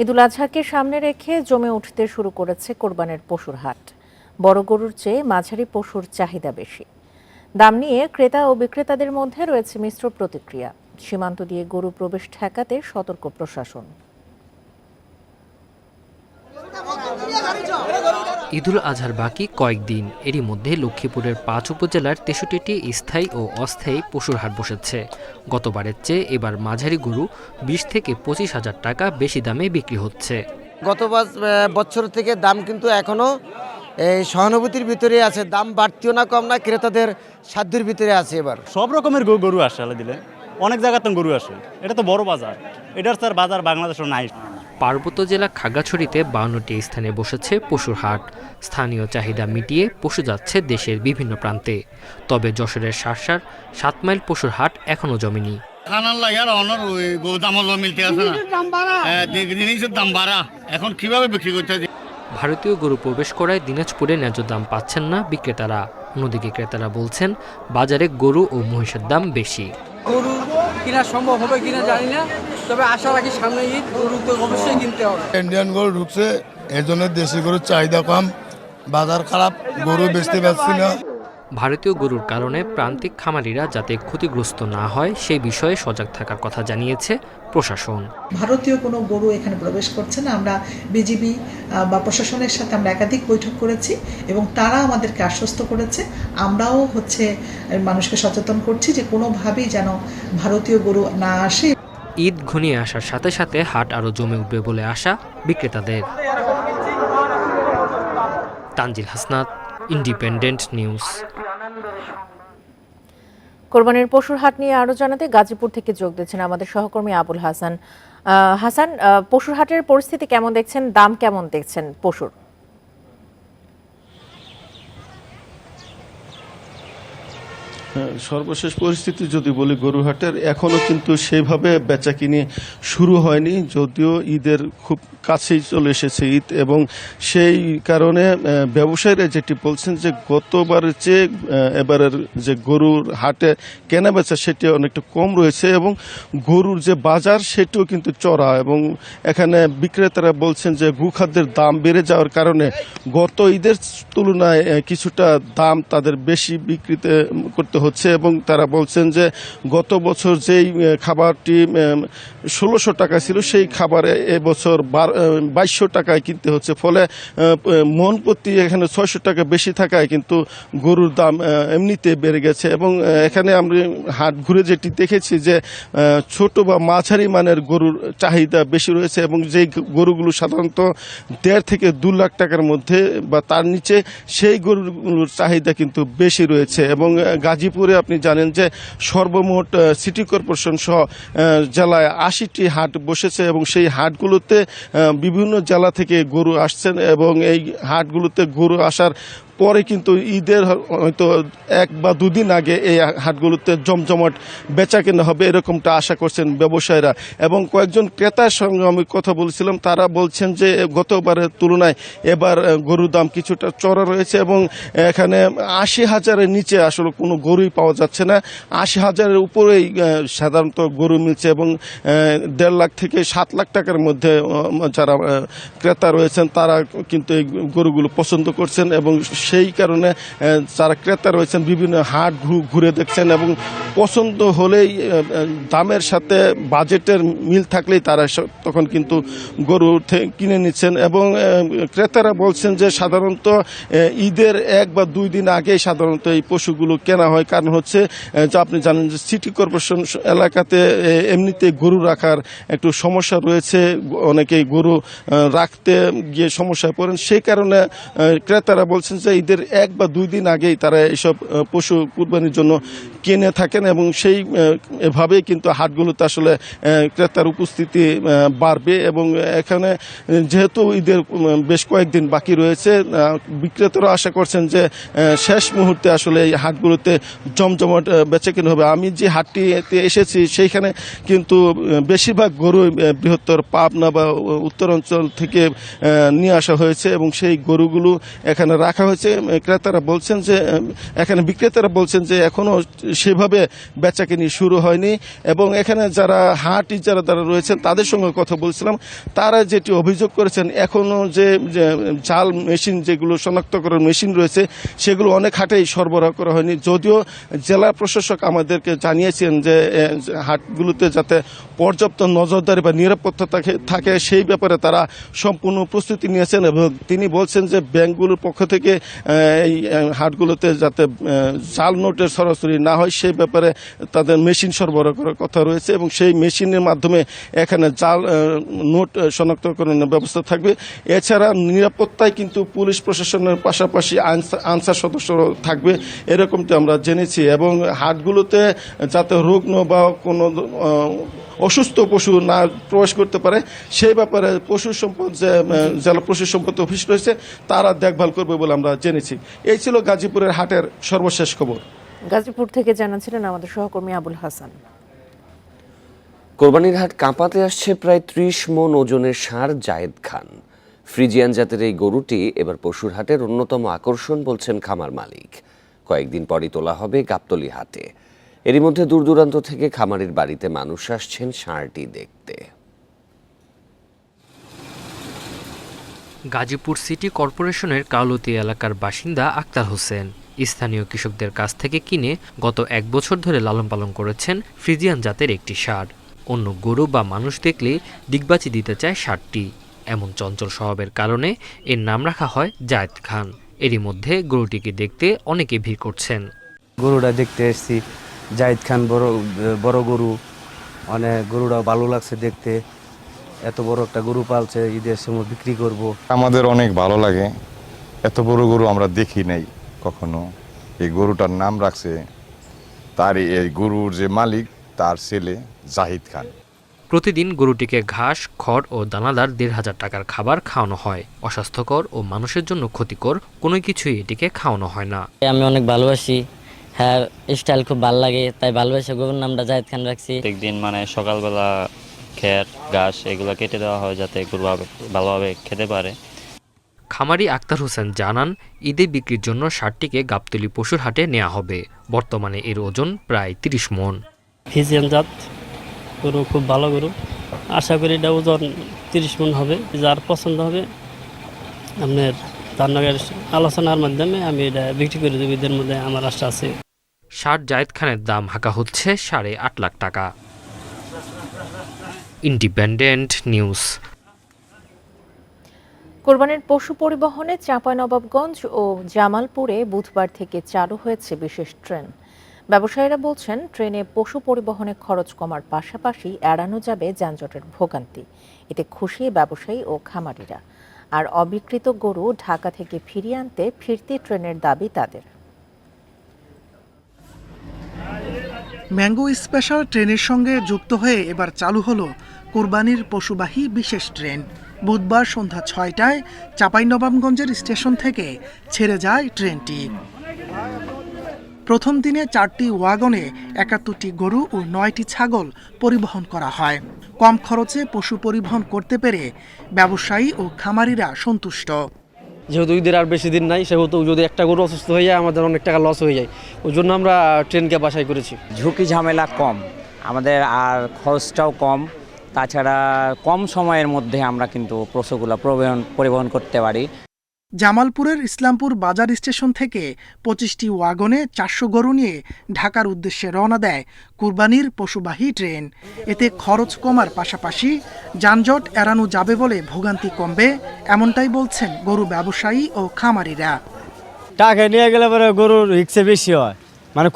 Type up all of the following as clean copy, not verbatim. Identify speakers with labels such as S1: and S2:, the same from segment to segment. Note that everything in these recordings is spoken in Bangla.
S1: ঈদুল আজহাকে সামনে রেখে জমে উঠতে শুরু করেছে কোরবানির পশুর হাট। বড় গরুর চেয়ে মাঝারি পশুর চাহিদা বেশি। দাম নিয়ে ক্রেতা ও বিক্রেতাদের মধ্যে রয়েছে মিশ্র প্রতিক্রিয়া। সীমান্ত দিয়ে গরু প্রবেশ ঠেকাতে সতর্ক প্রশাসন।
S2: ঈদুল আজহার বাকি কয়েকদিন, এরই মধ্যে লক্ষ্মীপুরের ৫ উপজেলার ৬৩টি স্থায়ী ও অস্থায়ী পশুর হাট বসেছে। গতবারের চেয়ে এবার মাঝারি গরু ২০ থেকে ২৫ হাজার টাকা বেশি দামে বিক্রি হচ্ছে।
S3: গত বছর থেকে দাম কিন্তু এখনো এই সহানুভূতির ভিতরে আছে, দাম বাড়তিও না কম না, ক্রেতাদের সাধ্যের ভিতরে আছে। এবার
S4: সব রকমের গরু আসে, আলাদা দিলে অনেক জায়গাতে গরু আসে। এটা তো বড় বাজার, এটার স্যার বাজার বাংলাদেশের নাই।
S2: পার্বত্য জেলা খাগড়াছড়িতে ৫২টি স্থানে বসেছে পশুর হাট। স্থানীয় চাহিদা মিটিয়ে পশু যাচ্ছে দেশের বিভিন্ন প্রান্তে। তবে যশোরের শার্শার ৭ মাইল পশুর হাট এখনো জমেনি।
S5: এখন কিভাবে বিক্রি করতে?
S2: ভারতীয় গরু প্রবেশ করায় দিনাজপুরে ন্যায্য দাম পাচ্ছেন না বিক্রেতারা। অন্যদিকে ক্রেতারা বলছেন বাজারে গরু ও মহিষের দাম বেশি।
S6: গরু কিনা সম্ভব হবে কিনা জানি না, তবে আশা রাখি সামনে ঈদ গরু তো অবশ্যই কিনতে হবে।
S7: ইন্ডিয়ান গরু ঢুকছে, এর জন্য দেশি গরুর চাহিদা কম, বাজার খারাপ, গরু বেচতে পারছি না।
S2: ভারতীয় গরুর কারণে প্রান্তিক খামারিরা যাতে ক্ষতিগ্রস্ত না হয় সেই বিষয়ে সজাগ থাকার কথা জানিয়েছে প্রশাসন।
S8: ভারতীয় কোনো গরু এখানে প্রবেশ করছে না। আমরা বিজিবি বা প্রশাসনের সাথে আমরা একাধিক বৈঠক করেছি এবং তারা আমাদেরকে আশ্বস্ত করেছে। আমরাও মানুষকে সচেতন করছি যে কোনোভাবেই যেন ভারতীয় গরু না আসে।
S2: ঈদ ঘনিয়ে আসার সাথে সাথে হাট আরও জমে উঠবে বলে আশা বিক্রেতাদের। Tanzil Hasnat, independent news.
S1: কোরবানির পশুর হাট নিয়ে আরো জানাতে গাজীপুর থেকে যোগ দিচ্ছেন আমাদের সহকর্মী আবুল হাসান। হাসান, পশুর হাটের পরিস্থিতি কেমন দেখছেন, দাম কেমন দেখছেন পশুর?
S9: সর্বশেষ পরিস্থিতি যদি বলি গরুহাটের, এখনও কিন্তু সেইভাবে বেচাকিনি শুরু হয়নি, যদিও ঈদের খুব কাছেই চলে এসেছে ঈদ, এবং সেই কারণে ব্যবসায়ীরা যেটি বলছেন যে গতবারের চেয়ে এবারের যে গরুর হাটে কেনা বেচা সেটি অনেকটা কম রয়েছে এবং গরুর যে বাজার সেটিও কিন্তু চড়া, এবং এখানে বিক্রেতারা বলছেন যে গোখাদ্যের দাম বেড়ে যাওয়ার কারণে গত ঈদের তুলনায় কিছুটা দাম তাদের বেশি বিক্রিতে করতে হচ্ছে, এবং তারা বলছেন যে গত বছর যেই খাবারটি ১৬০০ টাকা ছিল সেই খাবারে এবছর ২২০০ টাকায় কিনতে হচ্ছে, ফলে মন প্রতি এখানে ৬০০ টাকা বেশি থাকায় কিন্তু গরুর দাম এমনিতে বেড়ে গেছে। এবং এখানে আমরা হাট ঘুরে যেটি দেখেছি যে ছোট বা মাঝারি মানের গরুর চাহিদা বেশি রয়েছে, এবং যেই গরুগুলো সাধারণত ১.৫ থেকে ২ লাখ টাকার মধ্যে বা তার নিচে সেই গরুগুলোর চাহিদা কিন্তু বেশি রয়েছে। এবং গাজীপুরে আপনি জানেন যে সর্বমোট সিটি কর্পোরেশন সহ জেলায় ৮০টি হাট বসেছে, এবং সেই হাটগুলোতে বিভিন্ন জেলা থেকে গরু আসছেন, এবং এই হাটগুলোতে গরু আসার পরে কিন্তু ঈদের হয়তো ১ বা ২ দিন আগে এই হাটগুলোতে জমজমাট বেচা কেনা হবে এরকমটা আশা করছেন ব্যবসায়ীরা। এবং কয়েকজন ক্রেতার সঙ্গে আমি কথা বলছিলাম, তারা বলছেন যে গতবারের তুলনায় এবার গরুর দাম কিছুটা চড়া রয়েছে, এবং এখানে ৮০,০০০-এর নিচে আসলে কোনো গরুই পাওয়া যাচ্ছে না, ৮০,০০০-এর উপরেই সাধারণত গরু মিলছে, এবং ১.৫ লাখ থেকে ৭ লাখ টাকার মধ্যে যারা ক্রেতা রয়েছেন তারা কিন্তু এই গরুগুলো পছন্দ করছেন, এবং সেই কারণে যারা ক্রেতা রয়েছেন বিভিন্ন হাট ঘুরে দেখছেন, এবং পছন্দ হলেই দামের সাথে বাজেটের মিল থাকলেই তারা তখন কিন্তু গরু কিনে নিচ্ছেন। এবং ক্রেতারা বলছেন যে সাধারণত ঈদের ১ বা ২ দিন আগেই সাধারণত এই পশুগুলো কেনা হয়, কারণ হচ্ছে যে আপনি জানেন যে সিটি কর্পোরেশন এলাকাতে এমনিতে গরু রাখার একটু সমস্যা রয়েছে, অনেকেই গরু রাখতে গিয়ে সমস্যায় পড়েন, সেই কারণে ক্রেতারা বলছেন যে ঈদের ১ বা ২ দিন আগেই তারা এইসব পশু কুরবানির জন্য কিনে থাকেন, এবং সেই এভাবেই কিন্তু হাটগুলোতে আসলে ক্রেতার উপস্থিতি বাড়বে। এবং এখানে যেহেতু ঈদের বেশ কয়েকদিন বাকি রয়েছে, বিক্রেতারা আশা করছেন যে শেষ মুহূর্তে আসলে এই হাটগুলোতে জমজমাট বেচাকেনা হবে। আমি যে হাটটিতে এসেছি সেইখানে কিন্তু বেশিরভাগ গরু বৃহত্তর পাবনা বা উত্তরাঞ্চল থেকে নিয়ে আসা হয়েছে, এবং সেই গরুগুলো এখানে রাখা হয়েছে। ক্রেতারা বলছেন যে এখানে বিক্রেতারা বলছেন যে এখনো সেভাবে বেচাকেনি শুরু হয়নি। এবং এখানে যারা হাট ইজারাদার রয়েছেন তাদের সঙ্গে কথা বলছিলাম, তারা যেটি অভিযোগ করেছেন এখনও যে জাল মেশিন, যেগুলো শনাক্তকরণ মেশিন রয়েছে, সেগুলো অনেক হাটেই সরবরাহ করা হয়নি। যদিও জেলা প্রশাসক আমাদেরকে জানিয়েছেন যে হাটগুলোতে যাতে পর্যাপ্ত নজরদারি বা নিরাপত্তা থাকে সেই ব্যাপারে তারা সম্পূর্ণ প্রস্তুতি নিয়েছেন। এবং তিনি বলছেন যে ব্যাংকগুলোর পক্ষ থেকে এই হাটগুলোতে যাতে জাল নোটের সরাসরি না হয় সেই ব্যাপারে তাদের মেশিন সরবরাহ করার কথা রয়েছে, এবং সেই মেশিনের মাধ্যমে এখানে জাল নোট শনাক্তকরণের ব্যবস্থা থাকবে। এছাড়া নিরাপত্তায় কিন্তু পুলিশ প্রশাসনের পাশাপাশি আনসার সদস্যরাও থাকবে, এরকমটি আমরা জেনেছি। এবং হাটগুলোতে যাতে রুগ্ন বা কোনো অসুস্থ পশু না প্রবেশ করতে পারে সেই ব্যাপারে পশু সম্পদ যে জেলা পশু সম্পদ অফিস রয়েছে তারা দেখভাল করবে বলে আমরা জেনেছি। এই ছিল গাজীপুরের হাটের সর্বশেষ খবর।
S1: গাজীপুর থেকে জানাচ্ছিলেন আমাদের সহকর্মী আবুল হাসান।
S10: কোরবানির হাট কাঁপাতে আসছে প্রায় 30 মণ ওজনের ষাঁড় জায়েদ খান। ফ্রিজিয়ান জাতের এই গরুটি এবার পশুর হাটের অন্যতম আকর্ষণ বলছেন খামার মালিক। কয়েকদিন পরই তোলা হবে গাবতলী হাটে। এরই মধ্যে দূর দূরান্ত থেকে খামারির বাড়িতে মানুষ আসছেন ষাঁড়টি দেখতে।
S2: গাজীপুর সিটি কর্পোরেশনের কাউলতি এলাকার বাসিন্দা আক্তার হোসেন স্থানীয় কৃষকদের কাছ থেকে কিনে গত 1 বছর ধরে লালন পালন করেছেন ফ্রিজিয়ান জাতের একটি ষাঁড়। অন্য গরু বা মানুষ দেখলে ডিগবাজি দিতে চায় ষাঁড়টি। এমন চঞ্চল স্বভাবের কারণে এর নাম রাখা হয় জায়েদ খান। এরই মধ্যে গরুটিকে দেখতে অনেকে ভিড় করছেন।
S11: গরুটা দেখতে এসেছি, জায়েদ খান বড় গরু, অনেক গরুটাও ভালো লাগছে দেখতে। এত বড় একটা গরু পালছে, ঈদের সময় বিক্রি করব।
S12: আমাদের অনেক ভালো লাগে, এত বড় গরু আমরা দেখি নাই কখনো। এই গরুটার নাম রাখছে তার এই গরুর যে মালিক তার ছেলে জাহিদ খান।
S2: প্রতিদিন গরুটিকে ঘাস, খড় ও দানাদার 1,500 টাকার খাবার খাওয়ানো হয়। অস্বাস্থ্যকর ও মানুষের জন্য ক্ষতিকর কোনো কিছুই এটিকে খাওয়ানো হয় না।
S13: আমি অনেক ভালোবাসি, হ্যাঁ স্টাইল খুব ভালো লাগে, তাই ভালোবাসে গরুর নামটা জায়েদ খান রাখছি।
S4: প্রত্যেকদিন সকালবেলা খের ঘাস এগুলো কেটে দেওয়া হয় যাতে গরু ভালোভাবে খেতে পারে।
S2: খামারি আক্তার হোসেন জানান, ঈদে বিক্রির জন্য ষাঁড়টিকে গাবতলী পশুর হাটে নেওয়া হবে। বর্তমানে এর ওজন প্রায় 30 মণ।
S13: ফ্রিজিয়ান জাত গরু, খুব ভালো গরু। আশা করি এটা ওজন 30 মণ হবে। যার পছন্দ হবে আপনার তার নগের আলোচনার মাধ্যমে আমি এটা বিক্রি করে দেব। ঈদের মধ্যে আমার আশা আছে।
S2: ষাঁড় জায়েদ খানের দাম হাঁকা হচ্ছে 8.5 লাখ টাকা। Independent news.
S1: কোরবানির পশু পরিবহনে চাঁপাইনবাবগঞ্জ ও জামালপুরে বুধবার থেকে চালু হয়েছে বিশেষ ট্রেন। ব্যবসায়ীরা বলছেন, ট্রেনে পশু পরিবহনে খরচ কমার পাশাপাশি এড়ানো যাবে যানজটের ভোগান্তি। এতে খুশি ব্যবসায়ী ও খামারিরা। আর অবিকৃত গরু ঢাকা থেকে ফিরিয়ে আনতে ফিরতি ট্রেনের দাবি তাদের।
S14: ম্যাঙ্গো স্পেশাল ট্রেনের সঙ্গে যুক্ত হয়ে এবার চালু হলো কোরবানির পশুবাহী বিশেষ ট্রেন। বুধবার সন্ধ্যা 6টায় চাঁপাইনবাবগঞ্জের স্টেশন থেকে ছেড়ে যায় ট্রেনটি। প্রথম দিনে 4টি ওয়াগনে 71টি গরু ও 9টি ছাগল পরিবহন করা হয়। কম খরচে পশু পরিবহন করতে পেরে ব্যবসায়ী ও খামারিরা সন্তুষ্ট।
S6: যেহেতু ঈদের আর বেশি দিন নাই, সেহেতু যদি একটা গরু অসুস্থ হয়ে যায় আমাদের অনেক টাকা লস হয়ে যায়। ওই জন্য আমরা ট্রেনকে বাছাই করেছি।
S15: ঝুঁকি ঝামেলা কম আমাদের, আর খরচটাও কম। তাছাড়া কম সময়ের মধ্যে আমরা কিন্তু পশুগুলো পরিবহন করতে পারি।
S14: জামালপুরের ইসলামপুর বাজার স্টেশন থেকে 25টি ওয়াগনে 400 গরু নিয়ে ঢাকার উদ্দেশ্যে রওনা দেয় কুরবানির পশুবাহী ট্রেন। এতে খরচ কমার পাশাপাশি যানজট এড়ানো যাবে বলে ভোগান্তি কমবে, এমনটাই বলছেন গরু ব্যবসায়ী ও খামারিরা।
S16: টাকা নিয়ে গেলে পরে গরুর রিক্সে বেশি হয়,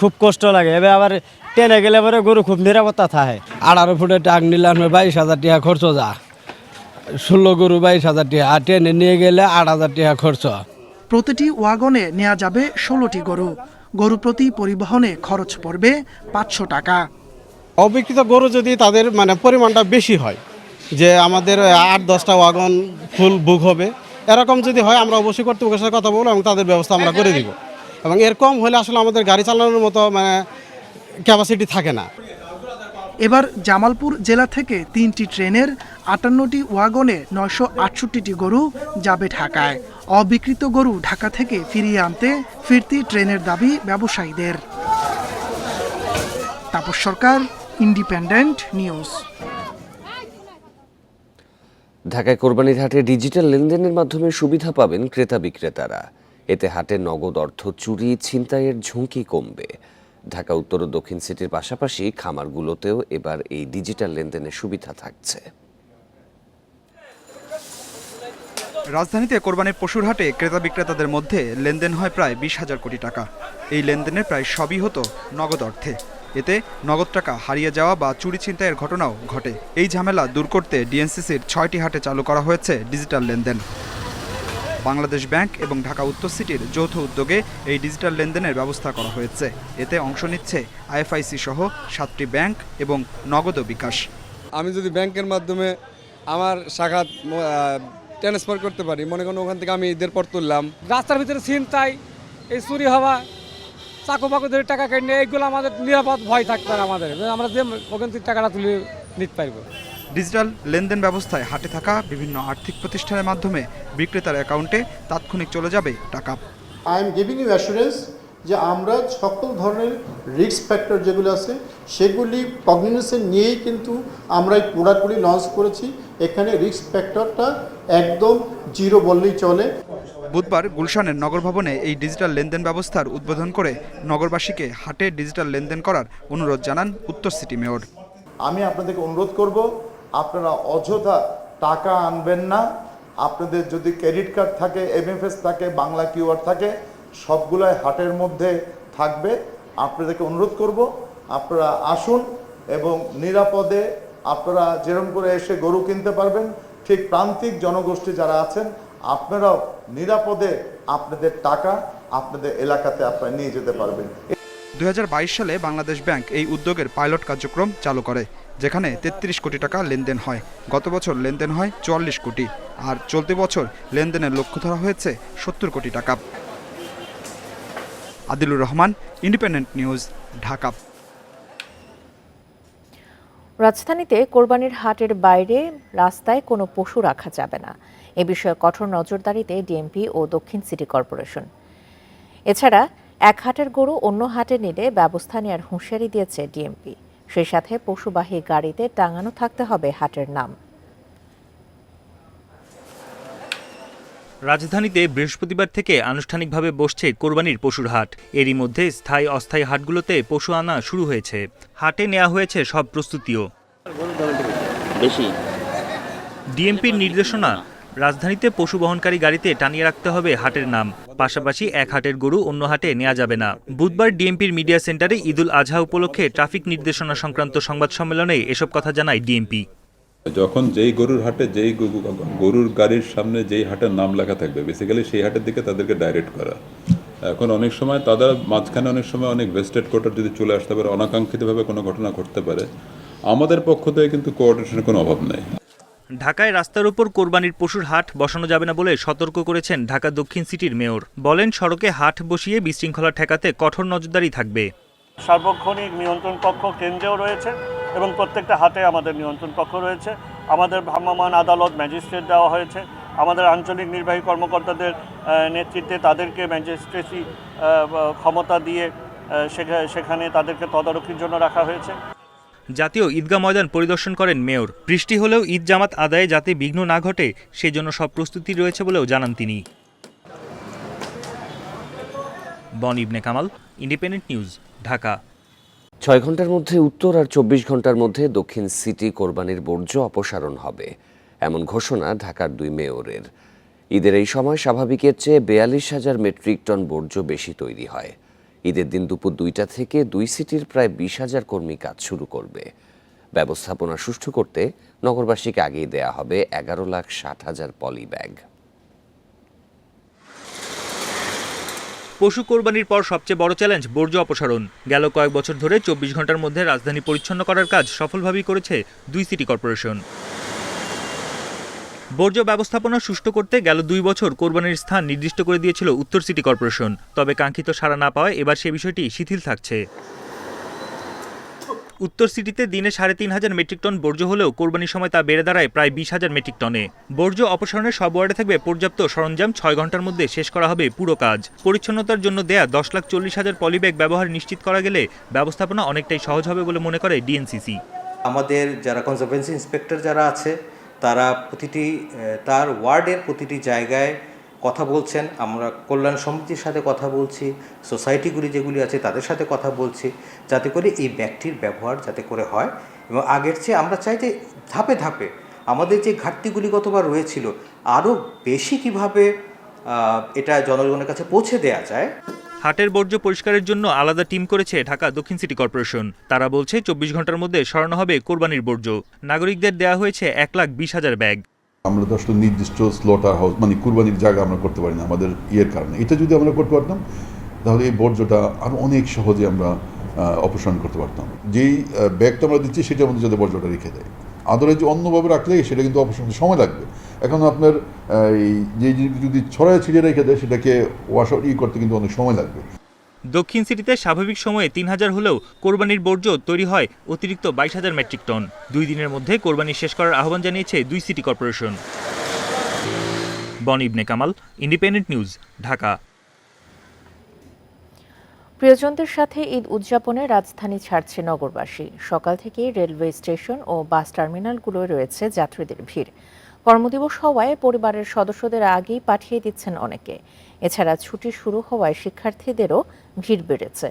S16: খুব কষ্ট লাগে। এবার আবার ট্রেনে গেলে পরে গরু খুব নিরাপত্তা থাকে।
S11: 18 ফুটের টাক নিলে 22,000 টাকা খরচ যা, 16 গরু 22,000 টাকা, আর ট্রেনে নিয়ে গেলে 8,000 টাকা খরচ।
S14: প্রতিটি ওয়াগনে নেওয়া যাবে 16টি গরু। গরু প্রতি পরিবহনে খরচ পড়বে 500 টাকা।
S17: অবিকৃত গরু যদি তাদের পরিমাণটা বেশি হয়, যে আমাদের 8-10টা ওয়াগন ফুল বুক হবে, এরকম যদি হয় আমরা অবশ্যই কর্তৃপক্ষের সাথে কথা বলবো এবং তাদের ব্যবস্থা আমরা করে দিব। এবং এর কম হলে আসলে আমাদের গাড়ি চালানোর মতো ক্যাপাসিটি থাকে না।
S14: এবার জামালপুর জেলা থেকে 3টি ট্রেনের 58টি ওয়াগনে 968টি গরু যাবে ঢাকায়। অবিকৃত গরু ঢাকা থেকে ফিরিয়ে আনতে ফিরতি ট্রেনের দাবি ব্যবসায়ীদের। তাপস সরকার, ইন্ডিপেন্ডেন্ট নিউজ।
S10: ঢাকায় কোরবানির হাটে ডিজিটাল লেনদেনের মাধ্যমে সুবিধা পাবেন ক্রেতা বিক্রেতারা। এতে হাটে নগদ অর্থ চুরি ছিনতাইয়ের ঝুঁকি কমবে। ঢাকা উত্তর ও দক্ষিণ সিটির পাশাপাশি খামারগুলোতেও এবার এই ডিজিটাল লেনদেনের সুবিধা থাকছে।
S18: রাজধানীতে কোরবানির পশুর হাটে ক্রেতা বিক্রেতাদের মধ্যে লেনদেন হয় প্রায় 20,000 কোটি টাকা। এই লেনদেনের প্রায় সবই হতো নগদ অর্থে। এতে নগদ টাকা হারিয়ে যাওয়া বা চুরি ছিনতাইয়ের ঘটনাও ঘটে। এই ঝামেলা দূর করতে ডিএনসিসির 6টি হাটে চালু করা হয়েছে ডিজিটাল লেনদেন। বাংলাদেশ ব্যাংক এবং ঢাকা উত্তর সিটির যৌথ উদ্যোগে এই ডিজিটাল লেনদেনের ব্যবস্থা করা হয়েছে। এতে অংশ নিচ্ছে আইএফআইসি সহ 7টি ব্যাংক এবং নগদ ও বিকাশ।
S19: আমি যদি ব্যাংকের মাধ্যমে আমার শাখা ট্রান্সফার করতে পারি, মনে করেন ওখান থেকে আমি ঈদের পর তুললাম,
S20: রাস্তার ভিতরে ছিনতাই, এই চুরি হওয়া, চাকু পাকু ধরে টাকা কেটে, এইগুলো আমাদের নিরাপদ ভয় থাকতে পারে আমাদের, আমরা যে ওখান থেকে টাকাটা তুলে নিতে পারবো।
S18: ডিজিটাল লেনদেন ব্যবস্থায় হাটে থাকা বিভিন্ন আর্থিক প্রতিষ্ঠানের মাধ্যমে বিক্রেতার অ্যাকাউন্টে তাৎক্ষণিক চলে যাবে টাকা।
S21: I am giving you assurance যে আমরা সকল ধরনের রিস্ক ফ্যাক্টর যেগুলো আছে সেগুলি কগনিজেন্স নিয়েই কিন্তু আমরা এই পুরোপুরি লঞ্চ করেছি। এখানে রিস্ক ফ্যাক্টরটা একদম জিরো বললেই চলে।
S18: বুধবার গুলশানের নগর ভবনে এই ডিজিটাল লেনদেন ব্যবস্থার উদ্বোধন করে নগরবাসীকে হাটে ডিজিটাল লেনদেন করার অনুরোধ জানান উত্তর সিটি মেয়র।
S22: আমি আপনাদেরকে অনুরোধ করব, আপনারা অযথা টাকা আনবেন না। আপনাদের যদি ক্রেডিট কার্ড থাকে, এমএফএস থাকে, বাংলা কিউআর থাকে, সবগুলাই হাটের মধ্যে থাকবে। আপনাদেরকে অনুরোধ করব, আপনারা আসুন এবং নিরাপদে আপনারা যেরকম করে এসে গরু কিনতে পারবেন, ঠিক প্রান্তিক জনগোষ্ঠী যারা আছেন আপনারাও নিরাপদে আপনাদের টাকা আপনাদের এলাকাতে আপনারা নিয়ে যেতে পারবেন।
S18: 2022 সালে বাংলাদেশ ব্যাংক এই উদ্যোগের পাইলট কার্যক্রম চালু করে, যেখানে 33 কোটি টাকা লেনদেন হয়। গত বছর লেনদেন হয় 44 কোটি, আর চলতি বছর লেনদেনের লক্ষ্য ধরা হয়েছে 70 কোটি টাকা। Adilur Rahman, independent news, Dhaka.
S1: রাজধানীতে কোরবানির হাটের বাইরে রাস্তায় কোনো পশু রাখা যাবে না, এ বিষয়ে কঠোর নজরদারিতে ডিএমপি ও দক্ষিণ সিটি কর্পোরেশন। এছাড়া এক হাটের গরু অন্য হাটে নিলে ব্যবস্থা নেওয়ার হুঁশিয়ারি দিয়েছে ডিএমপি। সেই সাথে পশুবাহী গাড়িতে টাঙানো থাকতে হবে হাটের নাম।
S23: রাজধানীতে বৃহস্পতিবার থেকে আনুষ্ঠানিকভাবে বসছে কোরবানির পশুর হাট। এরই মধ্যে স্থায়ী অস্থায়ী হাটগুলোতে পশু আনা শুরু হয়েছে। হাটে নেওয়া হয়েছে সব প্রস্তুতিও। ডিএমপির নির্দেশনা, রাজধানীতে পশু বহনকারী গাড়িতে টানিয়ে রাখতে হবে হাটের নাম। পাশাপাশি এক হাটের গরু অন্য হাটে নেওয়া যাবে না। বুধবার ডিএমপির মিডিয়া সেন্টারে ঈদুল আজহা উপলক্ষে ট্রাফিক নির্দেশনা সংক্রান্ত সংবাদ সম্মেলনে এসব কথা জানায় ডিএমপি।
S24: যখন যেই গরুর হাটে যেই গরুর গাড়ির সামনে যেই হাটের নাম লেখা থাকবে, বেসিক্যালি সেই হাটের দিকে তাদেরকে ডাইরেক্ট করা। এখন অনেক সময় তাদের মাঝখানে অনেক সময় অনেক ভেস্টেড কোয়ার্টার যদি চলে আসতে পারে, অনাকাঙ্ক্ষিতভাবে কোনো ঘটনা ঘটতে পারে, আমাদের পক্ষ থেকে কিন্তু কোঅর্ডিনেশনের কোনো অভাব নেই।
S23: ঢাকায় রাস্তার উপর কোরবানির পশুর হাট বসানো যাবে না বলে সতর্ক করেছেন ঢাকা দক্ষিণ সিটির মেয়র। বলেন, সড়কে হাট বসিয়ে বিশৃঙ্খলা ঠেকাতে কঠোর নজরদারি থাকবে।
S4: সার্বক্ষণিক নিয়ন্ত্রণ কক্ষ কেন্দ্রেও রয়েছে এবং প্রত্যেকটা হাটে আমাদের নিয়ন্ত্রণ কক্ষ রয়েছে। আমাদের ভ্রাম্যমাণ আদালত, ম্যাজিস্ট্রেট দেওয়া হয়েছে। আমাদের আঞ্চলিক নির্বাহী কর্মকর্তাদের নেতৃত্বে তাদেরকে ম্যাজিস্ট্রেসি ক্ষমতা দিয়ে সেখানে তাদেরকে তদারকির জন্য রাখা হয়েছে।
S23: জাতীয় ঈদগাহ ময়দান পরিদর্শন করেন মেয়র। বৃষ্টি হলেও ঈদ জামাত আদায়ে যাতে বিঘ্ন না ঘটে সেজন্য সব প্রস্তুতি রয়েছে বলেও জানান তিনি। বন ইবনে কামাল, ইন্ডিপেন্ডেন্ট নিউজ, ঢাকা।
S10: 6 ঘন্টার মধ্যে উত্তর আর 24 ঘন্টার মধ্যে দক্ষিণ সিটি কোরবানির বর্জ্য অপসারণ হবে, এমন ঘোষণা ঢাকার 2 মেয়রের। ঈদের এই সময় স্বাভাবিকের চেয়ে 42,000 মেট্রিক টন বর্জ্য বেশি তৈরি হয়। ঈদের দিন দুপুর 2টা থেকে 2 সিটির প্রায় 20,000 কর্মী কাজ শুরু করবে। ব্যবস্থাপনা সুষ্ঠু করতে নগরবাসীকে আগেই দেয়া হবে 11,60,000 পলি ব্যাগ।
S23: পশু কোরবানির পর সবচেয়ে বড় চ্যালেঞ্জ বর্জ্য অপসারণ। গেল কয়েক বছর ধরে 24 ঘন্টার মধ্যে রাজধানী পরিচ্ছন্ন করার কাজ সফলভাবেই করেছে 2 সিটি কর্পোরেশন। বর্জ্য ব্যবস্থাপনা সুষ্ঠু করতে গেল 2 বছর কোরবানির স্থান নির্দিষ্ট করে দিয়েছিল উত্তর সিটি কর্পোরেশন। তবে কাঙ্ক্ষিত সাড়া না পাওয়ায় এবার সে বিষয়টি শিথিল থাকছে। উত্তর সিটিতে দিনে ৩,৫০০ মেট্রিক টন বর্জ্য হলেও কোরবানির সময় তা বেড়ে দাঁড়ায় প্রায় ২০,০০০ মেট্রিক টনে। বর্জ্য অপসারণের সব ওয়ার্ডে থাকবে পর্যাপ্ত সরঞ্জাম, ৬ ঘন্টার মধ্যে শেষ করা হবে পুরো কাজ। পরিচ্ছন্নতার জন্য দেয়া ১০,৪০,০০০ পলিব্যাগ ব্যবহার নিশ্চিত করা গেলে ব্যবস্থাপনা অনেকটাই সহজ হবে বলে মনে করে ডিএনসিসি।
S3: আমাদের যারা কনজারভেন্সি ইন্সপেক্টর যারা আছে তারা তার ওয়ার্ডের প্রতিটি জায়গায় কথা বলছেন। আমরা কল্যাণ সমিতির সাথে কথা বলছি, সোসাইটিগুলি যেগুলি আছে তাদের সাথে কথা বলছি, যাতে করে এই ব্যাগটির ব্যবহার যাতে করে হয়। এবং আগের চেয়ে আমরা চাই যে ধাপে ধাপে আমাদের যে ঘাটতিগুলি গতবার রয়েছিল আরও বেশি কিভাবে এটা জনগণের কাছে পৌঁছে দেওয়া যায়।
S23: হাটের বর্জ্য পরিষ্কারের জন্য আলাদা টিম করেছে ঢাকা দক্ষিণ সিটি কর্পোরেশন। তারা বলছে ২৪ ঘন্টার মধ্যে সরানো হবে কোরবানির বর্জ্য। নাগরিকদের দেওয়া হয়েছে ১,২০,০০০ ব্যাগ।
S5: আমরা তো আসলে নির্দিষ্ট স্লটার হাউস মানে কুরবানির জায়গা আমরা করতে পারি না আমাদের কারণে। এটা যদি আমরা করতে পারতাম তাহলে এই বর্জ্যটা আরও অনেক সহজে আমরা অপসারণ করতে পারতাম। যেই ব্যাগটা আমরা দিচ্ছি সেটার মধ্যে যাতে বর্জ্যটা রেখে দেয়, আদারওয়াইজ অন্যভাবে রাখলে সেটা কিন্তু অপসারণের সময় লাগবে। এখন আপনার এই যে যদি ছড়ায় ছিঁড়ে রেখে দেয় সেটাকে ওয়াশ আউট করতে কিন্তু অনেক সময় লাগবে।
S23: দক্ষিণ সিটিতে স্বাভাবিক সময়ে ৩,০০০ হলেও কোরবানির বর্জ্য তৈরি হয় অতিরিক্ত ২২,০০০ মেট্রিক টন। ২ দিনের মধ্যে কোরবানি শেষ করার আহ্বান জানিয়েছে ২ সিটি কর্পোরেশন। বনি ইবনে কামাল, ইন্ডিপেন্ডেন্ট নিউজ, ঢাকা।
S1: প্রিয়জনদের সাথে ঈদ উদযাপনে রাজধানী ছাড়ছে নগরবাসী। সকাল থেকেই রেলওয়ে স্টেশন ও বাস টার্মিনালগুলোয় রয়েছে যাত্রীদের ভিড়। কর্মদিবস হওয়ায় পরিবারের সদস্যদের আগেই পাঠিয়ে দিচ্ছেন অনেকে। এছাড়া ছুটি শুরু হওয়ায় শিক্ষার্থীদেরও ভিড় বেড়েছে।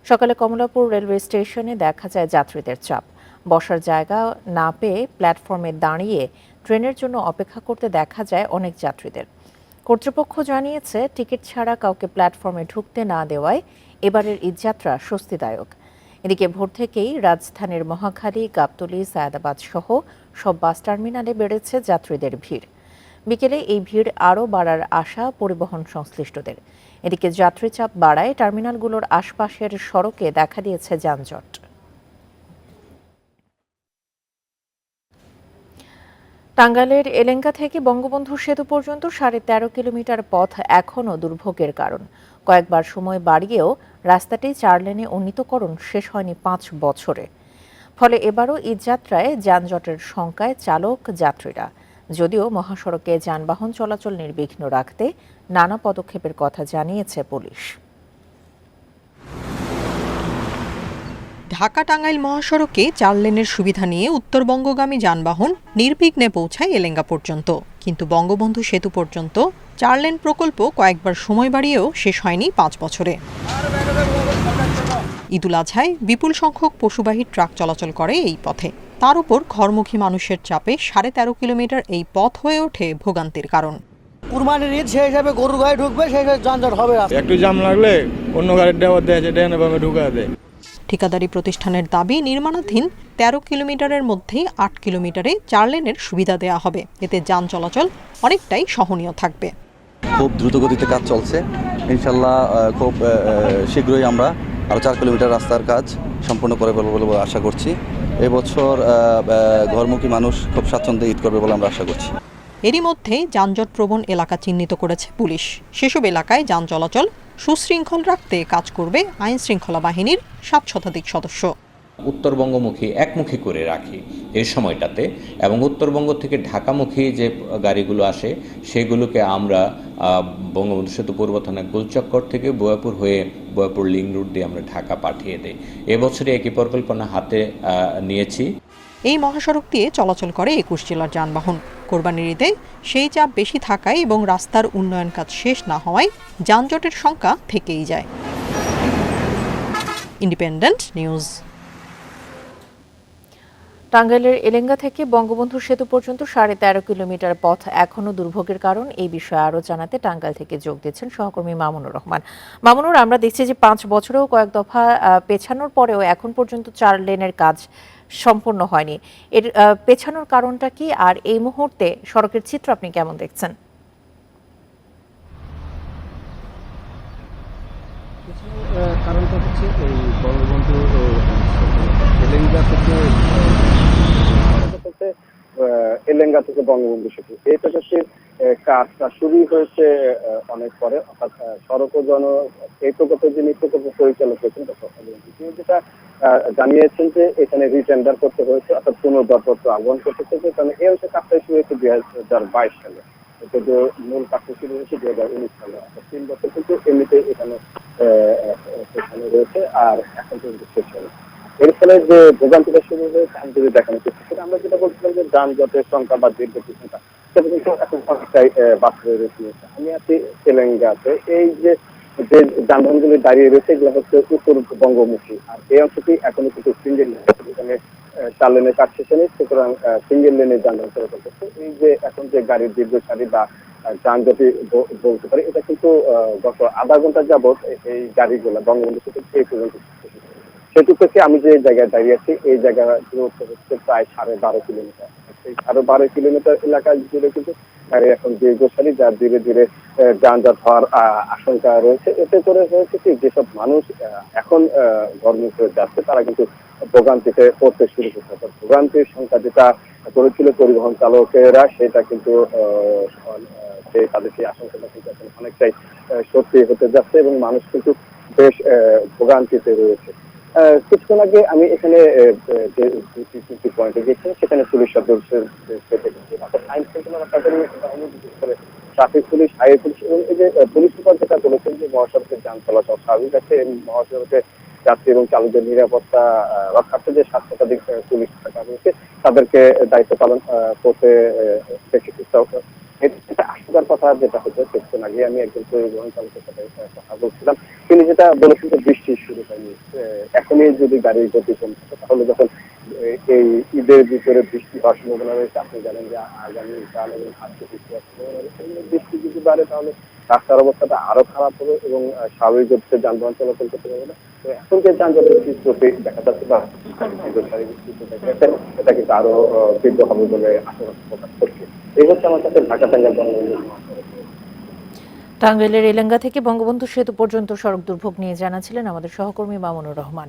S1: সকালে কমলাপুর রেলওয়ে স্টেশনে দেখা যায় যাত্রীদের চাপ। বসার জায়গা না পেয়ে প্ল্যাটফর্মে দাঁড়িয়ে ট্রেনের জন্য অপেক্ষা করতে দেখা যায় অনেক যাত্রীদের। কর্তৃপক্ষ জানিয়েছে টিকিট ছাড়া কাউকে প্ল্যাটফর্মে ঢুকতে না দেওয়ায় এবারের ঈদযাত্রা স্বস্তিদায়ক। এদিকে ভোর থেকেই রাজধানীর মহাখালী, গাবতলী, সায়দাবাদ সহ সব বাস টার্মিনালে বেড়েছে যাত্রীদের ভিড়। বিকেলে এই ভিড় আরও বাড়ার আশা পরিবহন সংশ্লিষ্টদের। এদিকে যাত্রী চাপ বাড়ায় টার্মিনালগুলোর আশপাশের সড়কে দেখা দিয়েছে যানজট। টাঙ্গাইলের এলেঙ্গা থেকে বঙ্গবন্ধু সেতু পর্যন্ত ১৩.৫ কিলোমিটার পথ এখনও দুর্ভোগের কারণ। কয়েকবার সময় বাড়িয়েও রাস্তাটি ৪ লেনে উন্নীতকরণ শেষ হয়নি ৫ বছরে। ফলে এবারও ঈদযাত্রায় যানজটের শঙ্কায় চালক যাত্রীরা। যদিও মহাসড়কে যানবাহন চলাচল নির্বিঘ্ন রাখতে নানা পদক্ষেপের কথা জানিয়েছে পুলিশ।
S7: ঢাকা টাঙ্গাইল মহাসড়কে ৪ লেনের সুবিধা নিয়ে উত্তরবঙ্গগামী যানবাহন নির্বিঘ্নে পৌঁছায় এলেঙ্গা পর্যন্ত, কিন্তু বঙ্গবন্ধু সেতু পর্যন্ত ৪ লেন প্রকল্প কয়েকবার সময় বাড়িয়েও শেষ হয়নি ৫ বছরে। ঈদুল আজহায় বিপুল সংখ্যক পশুবাহী ট্রাক চলাচল করে এই পথে। তার উপর ঘরমুখী মানুষের চাপে ১৩.৫ কিলোমিটার এই পথ হয়ে ওঠে ভোগান্তির কারণ।
S8: কুরবানির ঈদ সেই হিসাবে গরুর গাড়ি ঢুকবে, সেই হিসাবে যানজট হবে।
S25: একটু জাম লাগলে অন্য গাড়ির ড্রাইভার দেয় ঢুকা দেয়।
S7: ঠিকাদারি প্রতিষ্ঠানের দাবি নির্মাণাধীন ১৩ কিলোমিটারের মধ্যেই ৮ কিলোমিটারে ৪ লেনের সুবিধা দেওয়া হবে। এতে যান চলাচল অনেকটাই সহনীয় থাকবে।
S26: খুব দ্রুত গতিতে কাজ চলছে। ইনশাল্লাহ খুব শীঘ্রই আমরা আরও ৪ কিলোমিটার রাস্তার কাজ সম্পূর্ণ করে ফেলব বলে আশা করছি। এবছর ঘরমুখী মানুষ খুব স্বাচ্ছন্দ্যে ঈদ করবে বলে আমরা আশা করছি।
S7: এরই মধ্যে যানজট প্রবণ এলাকা চিহ্নিত করেছে পুলিশ। সেসব এলাকায় যান চলাচল সুশৃঙ্খল রাখতে কাজ করবে আইন শৃঙ্খলা বাহিনীর ৭ শতাধিক সদস্য।
S27: উত্তরবঙ্গমুখী একমুখী করে রাখি এই সময়টাতে, এবং উত্তরবঙ্গ থেকে ঢাকামুখী যে গাড়িগুলো আসে সেগুলোকে আমরা বঙ্গবন্ধু সেতু পূর্ব থানা গোলচক্কর থেকে বোয়াপুর হয়ে বোয়াপুর লিঙ্ক রুট দিয়ে আমরা ঢাকা পাঠিয়ে দেই। এবছরে একই পরিকল্পনা হাতে নিয়েছি।
S7: এই মহাসড়ক দিয়ে চলাচল করে ২১ জেলার যানবাহন। কোরবানির ঈদে সেই চাপ বেশি থাকায় এবং রাস্তার উন্নয়ন কাজ শেষ না হওয়ায় যানজটের সংখ্যা থেকেই যায়। Independent news.
S1: টাঙ্গাইলের এলেঙ্গা থেকে বঙ্গবন্ধু সেতু পর্যন্ত ১৩.৫ কিলোমিটার পথ এখনও দুর্ভোগের কারণ। এই বিষয়ে আরও জানাতে টাঙ্গাইল থেকে যোগ দিচ্ছেন সহকর্মী মামুনুর রহমান। মামুনুর, আমরা দেখছি যে ৫ বছরেও কয়েক দফা পেছানোর পরেও এখন পর্যন্ত ৪ লেনের কাজ সম্পূর্ণ হয়নি। এর পেছানোর কারণটা কি, আর এই মুহূর্তে সড়কের চিত্র আপনি কেমন দেখছেন?
S6: কারণটা হচ্ছে এই বঙ্গবন্ধু এলেঙ্গা থেকে
S2: হচ্ছে এলেঙ্গা থেকে বঙ্গবন্ধু সেতু। এই প্রকল্পের কাজটা শুরু হয়েছে অনেক পরে, অর্থাৎ সড়ক ও এই প্রকল্পের যিনি প্রকল্প পরিচালক হয়েছেন তিনি যেটা জানিয়েছেন যে এখানে রিটেন্ডার করতে হয়েছে, অর্থাৎ পুনর্দরপত্র আহ্বান করতে হয়েছে, কারণ এই অংশে কাজটা শুরু হয়েছে 2022 সালে, কিন্তু মূল কাজটা শুরু হয়েছে 2019 সালে, অর্থাৎ 3 বছর কিন্তু এমনিতে এখানে রয়েছে আর এখন পর্যন্ত শেষ হয়নি। এর ফলে যে ভোগান্তিটা শুরু হয়েছে আমি যদি দেখানো চেষ্টা করি, আমরা যেটা বলছিলাম যে যানজটের সংখ্যা বা দীর্ঘতির সংখ্যা সেটা কিন্তু এখন অনেকটাই বাড়তে রয়েছে। আমি আছি তেলেঙ্গাতে, এই যে যানবাহনগুলি দাঁড়িয়ে রয়েছে এগুলো হচ্ছে উত্তর বঙ্গমুখী, আর এই অংশটি এখনো কিন্তু সিঙ্গেল লেন, এখানে 4 লেনের কাজ শেষ হয়নি, সুতরাং সিঙ্গেল লেনের যানবাহন চলাচল করছে। এই যে এখন যে গাড়ির দীর্ঘ সারি বা যানজটই বলতে পারি, এটা কিন্তু গত আধা ঘন্টা যাবৎ এই গাড়িগুলো বঙ্গবন্ধু সেতু এই পর্যন্ত সেতু থেকে আমি যে জায়গায় দাঁড়িয়ে আছি এই জায়গা দূরত্ব হচ্ছে প্রায় 12.5 কিলোমিটার। এই 12.5 কিলোমিটার এলাকা জুড়ে কিন্তু গাড়ি এখন দীর্ঘ সারি, যা ধীরে ধীরে যানজট হওয়ার আশঙ্কা রয়েছে। এতে করে হয়েছে কি, যেসব মানুষ এখন ঘরমুখে যাচ্ছে তারা কিন্তু ভোগান্তিতে পড়তে শুরু করছে। ভোগান্তির সংখ্যা যেটা করেছিল পরিবহন চালকেরা, সেটা কিন্তু তাদের সেই আশঙ্কাটা কিন্তু এখন অনেকটাই সত্যি হতে যাচ্ছে এবং মানুষ কিন্তু বেশ ভোগান্তিতে রয়েছে। কিছুক্ষণ আগে আমি এখানে যে দুটি পয়েন্টে গেছি, সেখানে পুলিশ সদস্যের আইন শৃঙ্খলা রক্ষাকারী বাহিনী, বিশেষ করে ট্রাফিক পুলিশ, হাইওয়ে পুলিশ এবং এই যে পুলিশ সুপার যেটা বলেছেন যে মহাসড়কের যান চলাচল স্বাভাবিক আছে এবং মহাসড়কে যাত্রী এবং চালকদের নিরাপত্তা রক্ষার্থে যে 7 শতাধিক পুলিশ থাকা হয়েছে তাদেরকে দায়িত্ব পালন করতে দেখেছি। এটা আশঙ্কার কথা যেটা হচ্ছে, কিছুক্ষণ আগে আমি একজন পরিবহন চালকের সাথে কথা বলছিলাম, তিনি যেটা বলেছেন যে বৃষ্টি শুরু হয়নি, এখনই যদি গাড়ির গতি কম থাকে তাহলে যখন এই ঈদের ভিতরে বৃষ্টি হওয়ার সম্ভাবনা রয়েছে, আপনি জানেন যে আগামীকাল এবং আজকে বৃষ্টি হওয়ার সম্ভাবনা রয়েছে, বৃষ্টি যদি বাড়ে তাহলে রাস্তার অবস্থাটা আরো খারাপ হবে এবং স্বাভাবিক গতিতে যানবাহন চলাচল করতে পারবে না। তো এখন যে যানজটের চিত্রটি দেখা যাচ্ছে বা এটা কিন্তু আরো তীব্র হবে বলে আশঙ্কা প্রকাশ করছে। এই হচ্ছে আমার কাছে ঢাকা টাঙ্গাইল বঙ্গবন্ধু।
S1: টাঙ্গাইলের এলেঙ্গা থেকে বঙ্গবন্ধু সেতু পর্যন্ত সড়ক দুর্ভোগ নিয়ে জানাছিলেন আমাদের সহকর্মী মামুনুর রহমান।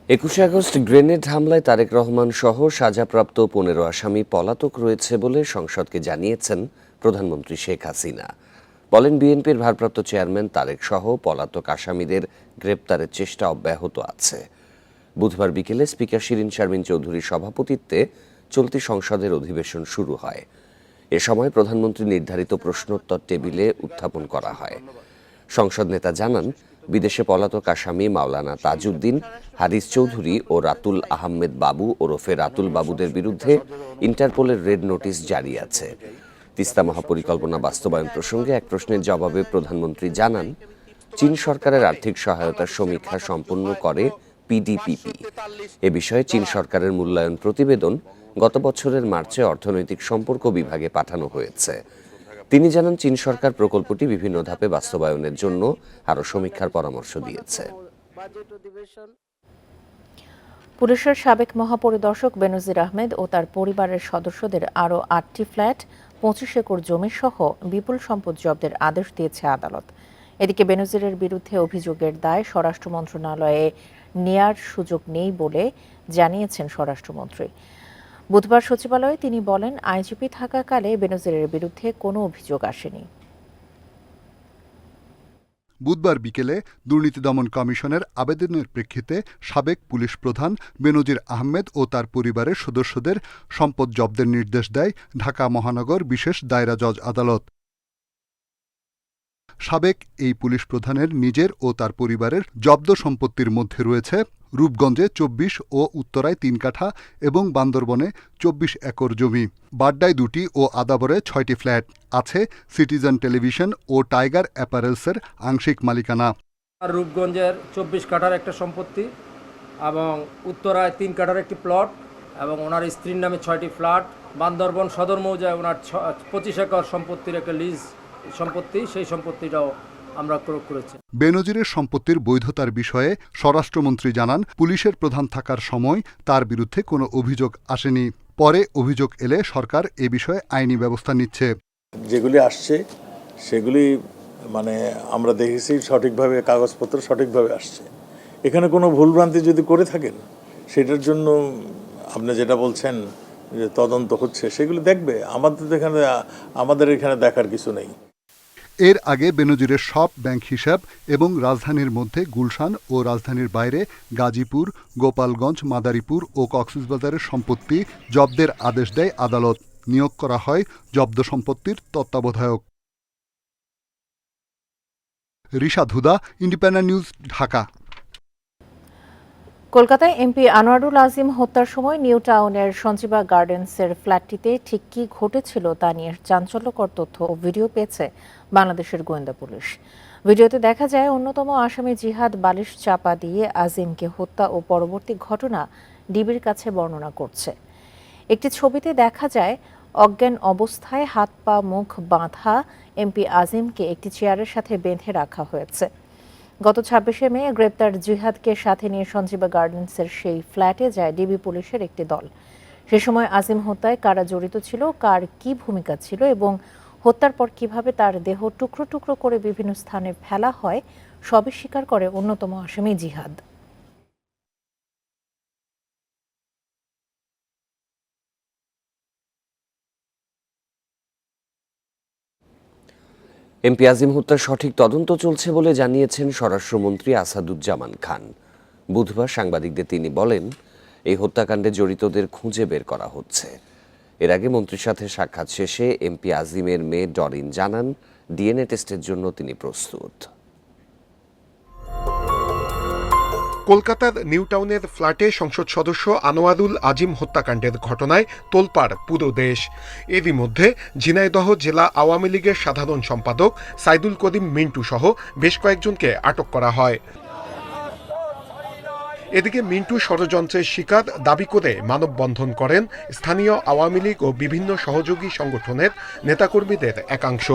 S10: 21 আগস্ট গ্রেনেড হামলায় তারেক রহমান সহ সাজাপ্রাপ্ত 15 আসামি পলাতক রয়েছে বলে সংসদকে জানিয়েছেন প্রধানমন্ত্রী শেখ হাসিনা। বলেন, বিএনপির ভারপ্রাপ্ত চেয়ারম্যান তারেক সহ পলাতক আসামিদের গ্রেপ্তারের চেষ্টা অব্যাহত আছে। বুধবার বিকেলে স্পিকার শিরিন শারমিন চৌধুরীর সভাপতিত্বে চলতি সংসদের অধিবেশন শুরু হয়। এ সময় প্রধানমন্ত্রী নির্ধারিত প্রশ্নোত্তর টেবিলে উত্থাপন করা হয়। সংসদ নেতা জানান, বিদেশে পলাতক আসামি মাওলানা তাজউদ্দিন, হারিস চৌধুরী ও রাতুল আহমেদ বাবু ওরফে রাতুল বাবুদের বিরুদ্ধে ইন্টারপোলের রেড নোটিশ জারি আছে। তিস্তা মহাপরিকল্পনা বাস্তবায়ন প্রসঙ্গে এক প্রশ্নের জবাবে প্রধানমন্ত্রী জানান, চীন সরকারের আর্থিক সহায়তার সমীক্ষা সম্পন্ন করে পিডিপিপি। এ বিষয়ে চীন সরকারের মূল্যায়ন প্রতিবেদন গত বছরের মার্চে অর্থনৈতিক সম্পর্ক বিভাগে পাঠানো হয়েছে। তিনি জানান, চীন সরকার প্রকল্পটি বিভিন্ন ধাপে বাস্তবায়নের জন্য আরও সমীক্ষার পরামর্শ দিয়েছে।
S1: পুলিশের সাবেক মহাপরিদর্শক বেনজির আহমেদ ও তার পরিবারের সদস্যদের আরও 8টি ফ্ল্যাট, 25 একর জমি সহ বিপুল সম্পদ জব্দের আদেশ দিয়েছে আদালত। এদিকে বেনজিরের বিরুদ্ধে অভিযোগের দায় স্বরাষ্ট্র মন্ত্রণালয়ে নেয়ার সুযোগ নেই বলে জানিয়েছেন স্বরাষ্ট্রমন্ত্রী। বুধবার সচিবালয়ে তিনি বলেন, আইজিপি থাকাকালে বেনজিরের বিরুদ্ধে কোনো অভিযোগ আসেনি।
S9: বুধবার বিকেলে দুর্নীতি দমন কমিশনের আবেদনের প্রেক্ষিতে সাবেক পুলিশ প্রধান বেনজির আহমেদ ও তার পরিবারের সদস্যদের সম্পদ জব্দের নির্দেশ দেয় ঢাকা মহানগর বিশেষ দায়রা জজ আদালত। সাবেক এই পুলিশ প্রধানের নিজের ও তার পরিবারের জব্দ সম্পত্তির মধ্যে রয়েছে রূপগঞ্জে 24 ও উত্তরায় 3 কাঠা এবং বান্দরবনে 24 একর জমি, বাড্ডায় 2টি ও আদাবরে 6টি ফ্ল্যাট। আছে সিটিজেন টেলিভিশন ও টাইগার অ্যাপারেলসের আংশিক মালিকানা।
S11: রূপগঞ্জের 24 কাঠার একটা সম্পত্তি এবং উত্তরায় 3 কাঠার একটি প্লট এবং ওনার স্ত্রীর নামে 6টি ফ্ল্যাট। বান্দরবন সদর মৌজায় ওনার 25 একর সম্পত্তির একটা লিজ সম্পত্তি, সেই সম্পত্তিটাও আমরা ক্রয় করেছি।
S9: বেনজিরের সম্পত্তির বৈধতার বিষয়ে স্বরাষ্ট্রমন্ত্রী জানান, পুলিশের প্রধান থাকার সময় তার বিরুদ্ধে কোনো অভিযোগ আসেনি। পরে অভিযোগ এলে সরকার এ বিষয়ে আইনি ব্যবস্থা নিচ্ছে।
S12: যেগুলি আসছে সেগুলি আমরা দেখেছি সঠিকভাবে, কাগজপত্র সঠিকভাবে আসছে। এখানে কোনো ভুলভ্রান্তি যদি করে থাকেন সেটার জন্য আপনি যেটা বলছেন যে তদন্ত হচ্ছে, সেগুলো দেখবে। আমাদের এখানে দেখার কিছু নেই।
S9: এর আগে বেনজিরের সব ব্যাংক হিসাব এবং রাজধানীর মধ্যে গুলশান ও রাজধানীর বাইরে গাজীপুর, গোপালগঞ্জ, মাদারীপুর ও কক্সবাজারের সম্পত্তি জব্দের আদেশ দেয় আদালত। নিয়োগ করা হয় জব্দ সম্পত্তির তত্ত্বাবধায়ক। রিশাদ হুদা, ইন্ডিপেন্ডেন্ট নিউজ, ঢাকা।
S1: কলকাতায় এমপি আনোয়ারুল আজিম হত্যার সময় নিউ টাউনের সঞ্জীবা গার্ডেন্সের ফ্ল্যাটটিতে ঠিক কী ঘটেছিল তা নিয়ে চাঞ্চল্যকর তথ্য ও ভিডিও পেয়েছে বাংলাদেশের গোয়েন্দা পুলিশ। ভিডিওতে দেখা যায় অন্যতম আসামি জিহাদ বালিশ চাপা দিয়ে আজিমকে হত্যা ও পরবর্তী ঘটনা ডিবির কাছে বর্ণনা করছে। একটি ছবিতে দেখা যায় অজ্ঞান অবস্থায় হাত পা মুখ বাঁধা এমপি আজিমকে একটি চেয়ারের সাথে বেঁধে রাখা হয়েছে। গত 26শে মে গ্রেপ্তার জিহাদকে সাথে নিয়ে সঞ্জীবা গার্ডেন্সের সেই ফ্ল্যাটে যায় ডিবি পুলিশের একটি দল। সে সময় আজিম হত্যায় কারা জড়িত ছিল, কার কি ভূমিকা ছিল এবং হত্যার পর কিভাবে তার দেহ টুকরো টুকরো করে বিভিন্ন স্থানে ফেলা হয় সবই স্বীকার করে অন্যতম আসামি জিহাদ।
S10: এমপি আজিম হত্যার সঠিক তদন্ত চলছে বলে জানিয়েছেন স্বরাষ্ট্রমন্ত্রী আসাদুজ্জামান খান। বুধবার সাংবাদিকদের তিনি বলেন, এই হত্যাকাণ্ডে জড়িতদের খুঁজে বের করা হচ্ছে। এর আগে মন্ত্রীর সাথে সাক্ষাৎ শেষে এমপি আজিমের মেয়ে ডরিন জানান, ডিএনএ টেস্টের জন্য তিনি প্রস্তুত।
S13: কলকাতার নিউ টাউনের ফ্ল্যাটে সংসদ সদস্য আনোয়ারুল আজিম হত্যাকাণ্ডের ঘটনায় তোলপাড় পুরো দেশ। এরই মধ্যে ঝিনাইদহ জেলা আওয়ামী লীগের সাধারণ সম্পাদক সাইদুল করিম মিন্টু সহ বেশ কয়েকজনকে আটক করা হয়। এদিকে মিন্টু ষড়যন্ত্রের শিকার দাবি করে মানববন্ধন করেন স্থানীয় আওয়ামী লীগ ও বিভিন্ন সহযোগী সংগঠনের নেতাকর্মীদের একাংশ।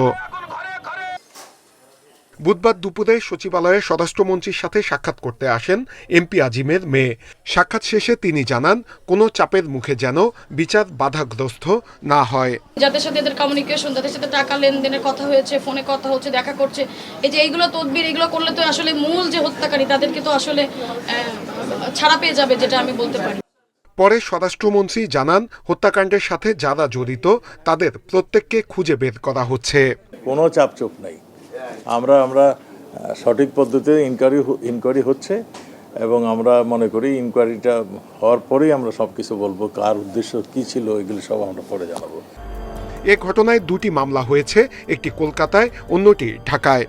S13: বুধবার দুপুরে সচিবালয়ে স্বরাষ্ট্রমন্ত্রীর সাথে সাক্ষাৎ করতে আসেন এমপি আজিমের মেয়ে। সাক্ষাৎ শেষে তিনি জানান, কোনো চাপের মুখে যেন বিচার বাধাগ্রস্ত না হয়।
S14: যাদের সাথে এদের কমিউনিকেশন, যাদের সাথে টাকা লেনদেনের কথা হয়েছে, ফোনে কথা হচ্ছে, দেখা করছে, এই যে এইগুলো তদবির, এগুলো করলে তো আসলে মূল যে হত্যাকারী তাদেরকে তো আসলে ছাড়া পেয়ে যাবে, যেটা আমি বলতে পারি।
S13: পরে স্বরাষ্ট্রমন্ত্রী জানান, হত্যাকাণ্ডের সাথে যারা জড়িত তাদের প্রত্যেককে খুঁজে বের করা হচ্ছে।
S12: কোনো চাপচুপ নাই। আমরা সঠিক পদ্ধতিতে ইনকোয়ারি হচ্ছে এবং আমরা মনে করি ইনকোয়ারিটা হওয়ার পরেই আমরা সব কিছু বলবো, কার উদ্দেশ্য কি ছিল, এগুলো সব আমরা পরে জানাবো।
S13: এ ঘটনায় দুটি মামলা হয়েছে, একটি কলকাতায়, অন্যটি ঢাকায়।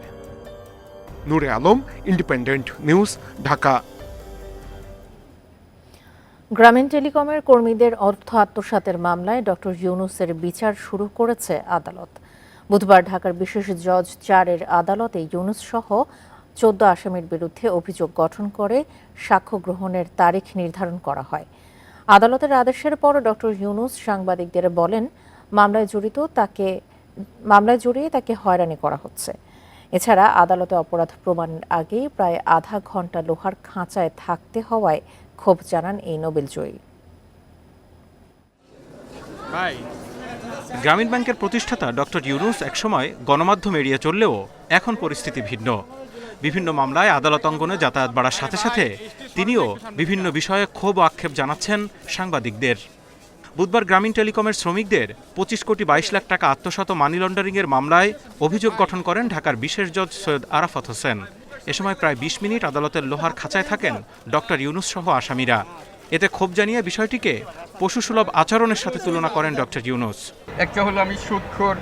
S13: নূরে আলম, ইন্ডিপেন্ডেন্ট নিউজ, ঢাকা।
S1: গ্রামীণ টেলিকমের কর্মীদের অর্থ আত্মসাতের মামলায় ডক্টর ইউনূসের বিচার শুরু করেছে আদালত। বুধবার ঢাকার বিশেষ জজ 4-এর আদালতে ইউনূস সহ 14 আসামির বিরুদ্ধে অভিযোগ গঠন করে সাক্ষ্য গ্রহণের তারিখ নির্ধারণ করা হয়। আদালতের আদেশের পর ডক্টর ইউনূস সাংবাদিকদের বলেন, মামলায় জড়িয়ে তাকে হয়রানি করা হচ্ছে। এছাড়া আদালতে অপরাধ প্রমাণের আগেই প্রায় আধা ঘন্টা লোহার খাঁচায় থাকতে হওয়ায় ক্ষোভ জানান এই নোবেলজয়ী।
S15: গ্রামীণ ব্যাংকের প্রতিষ্ঠাতা ডক্টর ইউনূস একসময় গণমাধ্যম এড়িয়ে চললেও এখন পরিস্থিতি ভিন্ন। বিভিন্ন মামলায় আদালত অঙ্গনে যাতায়াত বাড়ার সাথে সাথে তিনিও বিভিন্ন বিষয়ে ক্ষোভ ও আক্ষেপ জানাচ্ছেন সাংবাদিকদের। বুধবার গ্রামীণ টেলিকমের শ্রমিকদের 25 কোটি 22 লাখ টাকা আত্মসাৎ মানি লন্ডারিংয়ের মামলায় অভিযোগ গঠন করেন ঢাকার বিশেষ জজ সৈয়দ আরাফাত হোসেন। এ সময় প্রায় 20 মিনিট আদালতের লোহার খাঁচায় থাকেন ডক্টর ইউনূস সহ আসামিরা। এতে ক্ষোভ জানিয়ে বিষয়টিকে পশুসুলভ আচরণের সাথে তুলনা করেন ডক্টর ইউনূস।
S16: একটা হলো আমি সুদখোর,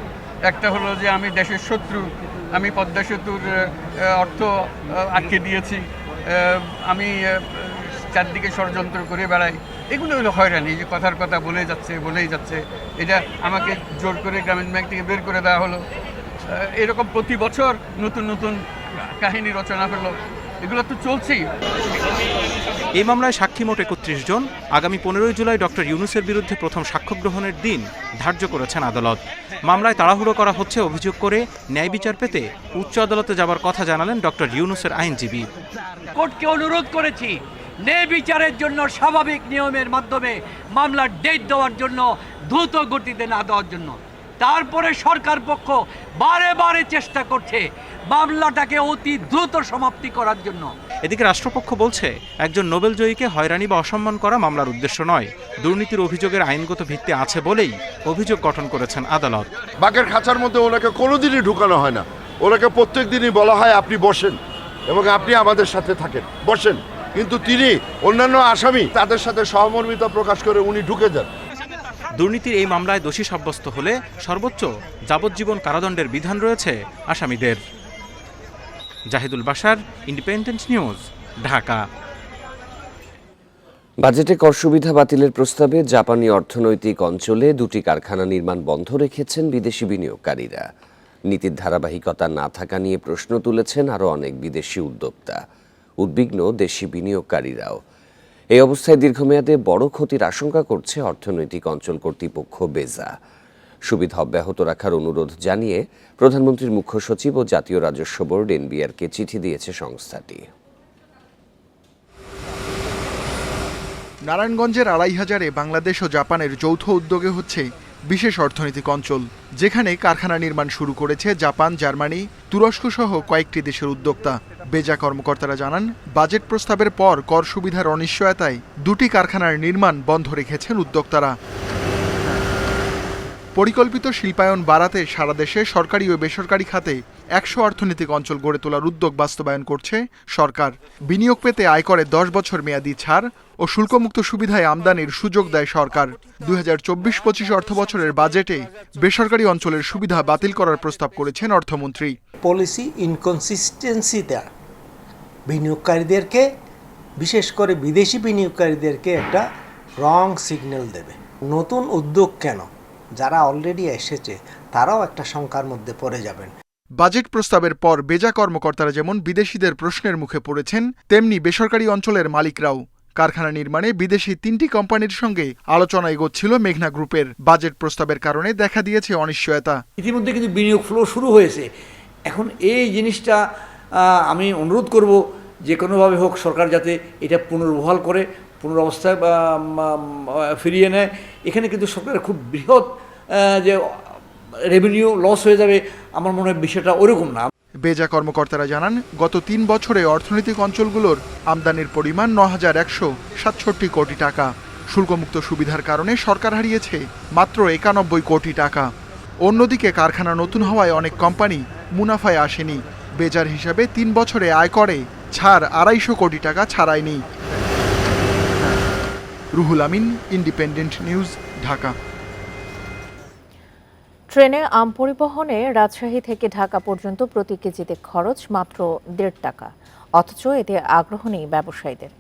S16: একটা হলো যে আমি দেশের শত্রু, আমি পদ্মা সেতুর অর্থ আটকে দিয়েছি, আমি চারদিকে ষড়যন্ত্র করে বেড়াই। এগুলো হলো হয়রানি, যে কথার কথা বলেই যাচ্ছে। এটা আমাকে জোর করে গ্রামীণ ব্যাংক থেকে বের করে দেওয়া হলো। এরকম প্রতি বছর নতুন নতুন কাহিনী রচনা হলো, এগুলো তো চলছেই।
S15: এই মামলায় সাক্ষী মোট 31 জন। আগামী 15 জুলাই ডক্টর ইউনূসের বিরুদ্ধে প্রথম সাক্ষ্য গ্রহণের দিন ধার্য করেছেন আদালত। মামলায় তাড়াহুড়ো করা হচ্ছে অভিযোগ করে ন্যায় বিচার পেতে উচ্চ আদালতে যাবার কথা জানালেন ডক্টর ইউনূসের আইনজীবী।
S17: কোর্টকে অনুরোধ করেছি ন্যায় বিচারের জন্য স্বাভাবিক নিয়মের মাধ্যমে মামলার ডেট দেওয়ার জন্য, দ্রুত গতিতে না দেওয়ার জন্য। তারপরে সরকার পক্ষ বারে বারে চেষ্টা করছে মামলাটাকে অতি দ্রুত সমাপ্তি করার জন্য।
S15: এদিকে রাষ্ট্রপক্ষ বলছে একজন নোবেলজয়ীকে হয়রানি বা অসম্মান করা মামলার উদ্দেশ্য নয়, দুর্নীতির অভিযোগের আইনগত ভিত্তি আছে বলেই অভিযোগ গঠন করেছেন আদালত।
S4: বাঘের খাঁচার মধ্যে ওনাকে কোনোদিনই ঢুকানো হয় না, ওনাকে প্রত্যেক দিনই বলা হয় আপনি বসেন এবং আপনি আমাদের সাথে থাকেন, বসেন। কিন্তু তিনি অন্যান্য আসামি তাদের সাথে সহমর্মিতা প্রকাশ করে উনি ঢুকে যান।
S15: দুর্নীতির এই মামলায় দোষী সাব্যস্ত হলে সর্বোচ্চ যাবজ্জীবন কারাদণ্ডের বিধান রয়েছে আসামিদের। Zahidul Bashar, independent news, Dhaka.
S10: বাজেটে কর সুবিধা বাতিলের প্রস্তাবে জাপানি অর্থনৈতিক অঞ্চলে 2টি কারখানা নির্মাণ বন্ধ রেখেছেন বিদেশি বিনিয়োগকারীরা। নীতির ধারাবাহিকতা না থাকা নিয়ে প্রশ্ন তুলেছেন আরও অনেক বিদেশি উদ্যোক্তা। উদ্বিগ্ন দেশি বিনিয়োগকারীরাও। এই অবস্থায় দীর্ঘমেয়াদে বড় ক্ষতির আশঙ্কা করছে অর্থনৈতিক অঞ্চল কর্তৃপক্ষ বেজা। সুবিধা অব্যাহত রাখার অনুরোধ জানিয়ে প্রধানমন্ত্রীর মুখ্য সচিব ও জাতীয় রাজস্ব বোর্ড এনবিআরকে চিঠি দিয়েছে সংস্থাটি।
S18: নারায়ণগঞ্জের 2500-এ বাংলাদেশ ও জাপানের যৌথ উদ্যোগে হচ্ছে বিশেষ অর্থনৈতিক অঞ্চল, যেখানে কারখানা নির্মাণ শুরু করেছে জাপান, জার্মানি, তুরস্ক সহ কয়েকটি দেশের উদ্যোক্তা। বেজা কর্মকর্তারা জানান, বাজেট প্রস্তাবের পর কর সুবিধার অনিশ্চয়তায় 2টি কারখানার নির্মাণ বন্ধ রেখেছেন উদ্যোক্তারা। পরিকল্পিত শিল্পায়ন বাড়াতে সারা দেশে সরকারি ও বেসরকারি খাতে 100 অর্থনৈতিক অঞ্চল গড়ে তোলার উদ্যোগ বাস্তবায়ন করছে সরকার। বিনিয়োগ পেতে আয়করে 10 বছর মেয়াদি ছাড় ও শুল্কমুক্ত সুবিধায় আমদানির সুযোগ দেয় সরকার। 2024-25 অর্থবছরের বাজেটে বেসরকারি অঞ্চলের সুবিধা বাতিল করার প্রস্তাব করেছেন অর্থমন্ত্রী।
S19: পলিসি ইনকনসিস্টেন্সি দেয়া বিনিয়োগকারীদেরকে, বিশেষ করে বিদেশি বিনিয়োগকারীদেরকে একটা রং সিগন্যাল দেবে। নতুন উদ্যোগ কেন, যারা অলরেডি এসেছে তারাও একটা শঙ্কার মধ্যে পড়ে যাবেন।
S18: বাজেট প্রস্তাবের পর বেজা কর্মকর্তারা যেমন বিদেশিদের প্রশ্নের মুখে পড়েছেন, তেমনি বেসরকারি অঞ্চলের মালিকরাও। কারখানা নির্মাণে বিদেশি 3টি কোম্পানির সঙ্গে আলোচনা এগোচ্ছিল মেঘনা গ্রুপের। বাজেট প্রস্তাবের কারণে দেখা দিয়েছে অনিশ্চয়তা।
S17: ইতিমধ্যে কিন্তু বিনিয়োগ ফ্লো শুরু হয়েছে। এখন এই জিনিসটা আমি অনুরোধ করব যে কোনোভাবে হোক সরকার যাতে এটা পুনর্বহাল করে পুনরবস্থায় ফিরিয়ে নেয়। এখানে কিন্তু সরকারের খুব বৃহৎ যে রেভিনিউ লস হয়ে যাবে, আমার মনে হয় বিষয়টা ওরকম না।
S18: বেজা কর্মকর্তারা জানান, গত 3 বছরে অর্থনৈতিক অঞ্চলগুলোর আমদানির পরিমাণ ৯,১৬৭ কোটি টাকা। শুল্কমুক্ত সুবিধার কারণে সরকার হারিয়েছে মাত্র 91 কোটি টাকা। অন্যদিকে কারখানা নতুন হওয়ায় অনেক কোম্পানি মুনাফায় আসেনি। বেজার হিসাবে 3 বছরে আয়করে ছাড় 250 কোটি টাকা ছাড়ায়নি। Ruhul Amin, independent news, Dhaka.
S1: ট্রেনে আম পরিবহনে রাজশাহী থেকে ঢাকা পর্যন্ত প্রতি কেজিতে খরচ মাত্র 1.5 টাকা, অথচ এতে আগ্রহ নেই ব্যবসায়ীদের।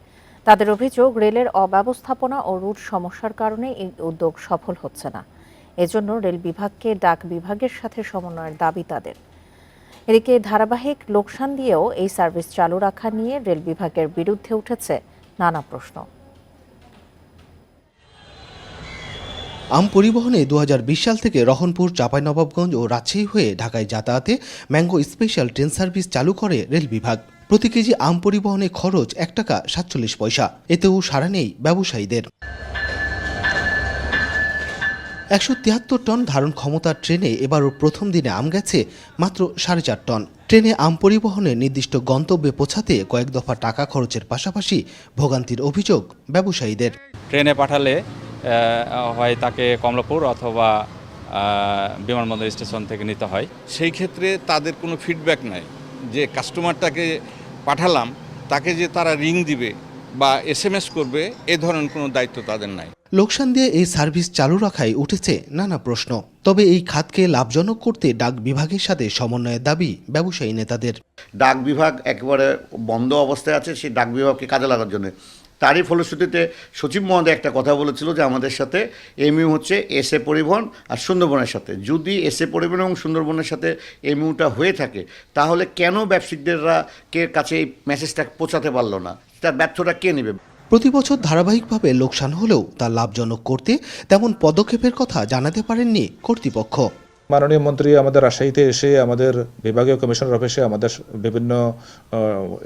S1: তাদের অভিযোগ, রেলের অব্যবস্থাপনা ও রুট সমস্যার কারণে এই উদ্যোগ সফল হচ্ছে না। এজন্য রেল বিভাগকে ডাক বিভাগের সাথে সমন্বয়ের দাবি তাদের। এদিকে ধারাবাহিক লোকসান দিয়েও এই সার্ভিস চালু রাখা নিয়ে রেল বিভাগের বিরুদ্ধে উঠেছে নানা প্রশ্ন।
S20: আম পরিবহনে 2020 সাল থেকে রহনপুর, চাঁপাইনবাবগঞ্জ ও রাজশাহী হয়ে ঢাকায় যাতায়াতে ম্যাঙ্গো স্পেশাল ট্রেন সার্ভিস চালু করে রেল বিভাগ। প্রতি কেজি আম পরিবহনে খরচ 1 টাকা 47 পয়সা। এতেও সাড়া নেই ব্যবসায়ীদের। 173 টন ধারণ ক্ষমতার ট্রেনে এবারও প্রথম দিনে আম গেছে মাত্র 4.5 টন। ট্রেনে আম পরিবহনে নির্দিষ্ট গন্তব্যে পৌঁছাতে কয়েক দফা টাকা খরচের পাশাপাশি ভোগান্তির অভিযোগ ব্যবসায়ীদের।
S21: ট্রেনে পাঠালে হয় তাকে কমলাপুর অথবা বিমানবন্দর স্টেশন থেকে নিতে হয়।
S22: সেই ক্ষেত্রে তাদের কোনো ফিডব্যাক নাই যে কাস্টমারটাকে পাঠালাম তাকে যে তারা রিং দিবে বা SMS করবে, এ ধরনের কোনো দায়িত্ব তাদের নাই।
S20: লোকসান দিয়ে এই সার্ভিস চালু রাখায় উঠেছে নানা প্রশ্ন। তবে এই খাতকে লাভজনক করতে ডাক বিভাগের সাথে সমন্বয়ের দাবি ব্যবসায়ী নেতাদের।
S24: ডাক বিভাগ একেবারে বন্ধ অবস্থায় আছে, সেই ডাক বিভাগকে কাজে লাগার জন্য। তারই ফলশ্রুতিতে সচিব মহোদয় একটা কথা বলেছিল যে আমাদের সাথে এমইউ হচ্ছে এসএ পরিবহন আর সুন্দরবনের সাথে। যদি এসএ পরিবহন এবং সুন্দরবনের সাথে এমইউটা হয়ে থাকে, তাহলে কেন ব্যবসায়ীদেররা কাছে এই মেসেজটা পৌঁছাতে পারলো না? তার ব্যর্থতা কে নেবে?
S20: প্রতি বছর ধারাবাহিকভাবে লোকসান হলেও তা লাভজনক করতে তেমন পদক্ষেপের কথা জানাতে পারেননি কর্তৃপক্ষ।
S28: মাননীয় মন্ত্রী আমাদের রাজশাহীতে এসে আমাদের বিভাগীয় কমিশনার অফিসে আমাদের বিভিন্ন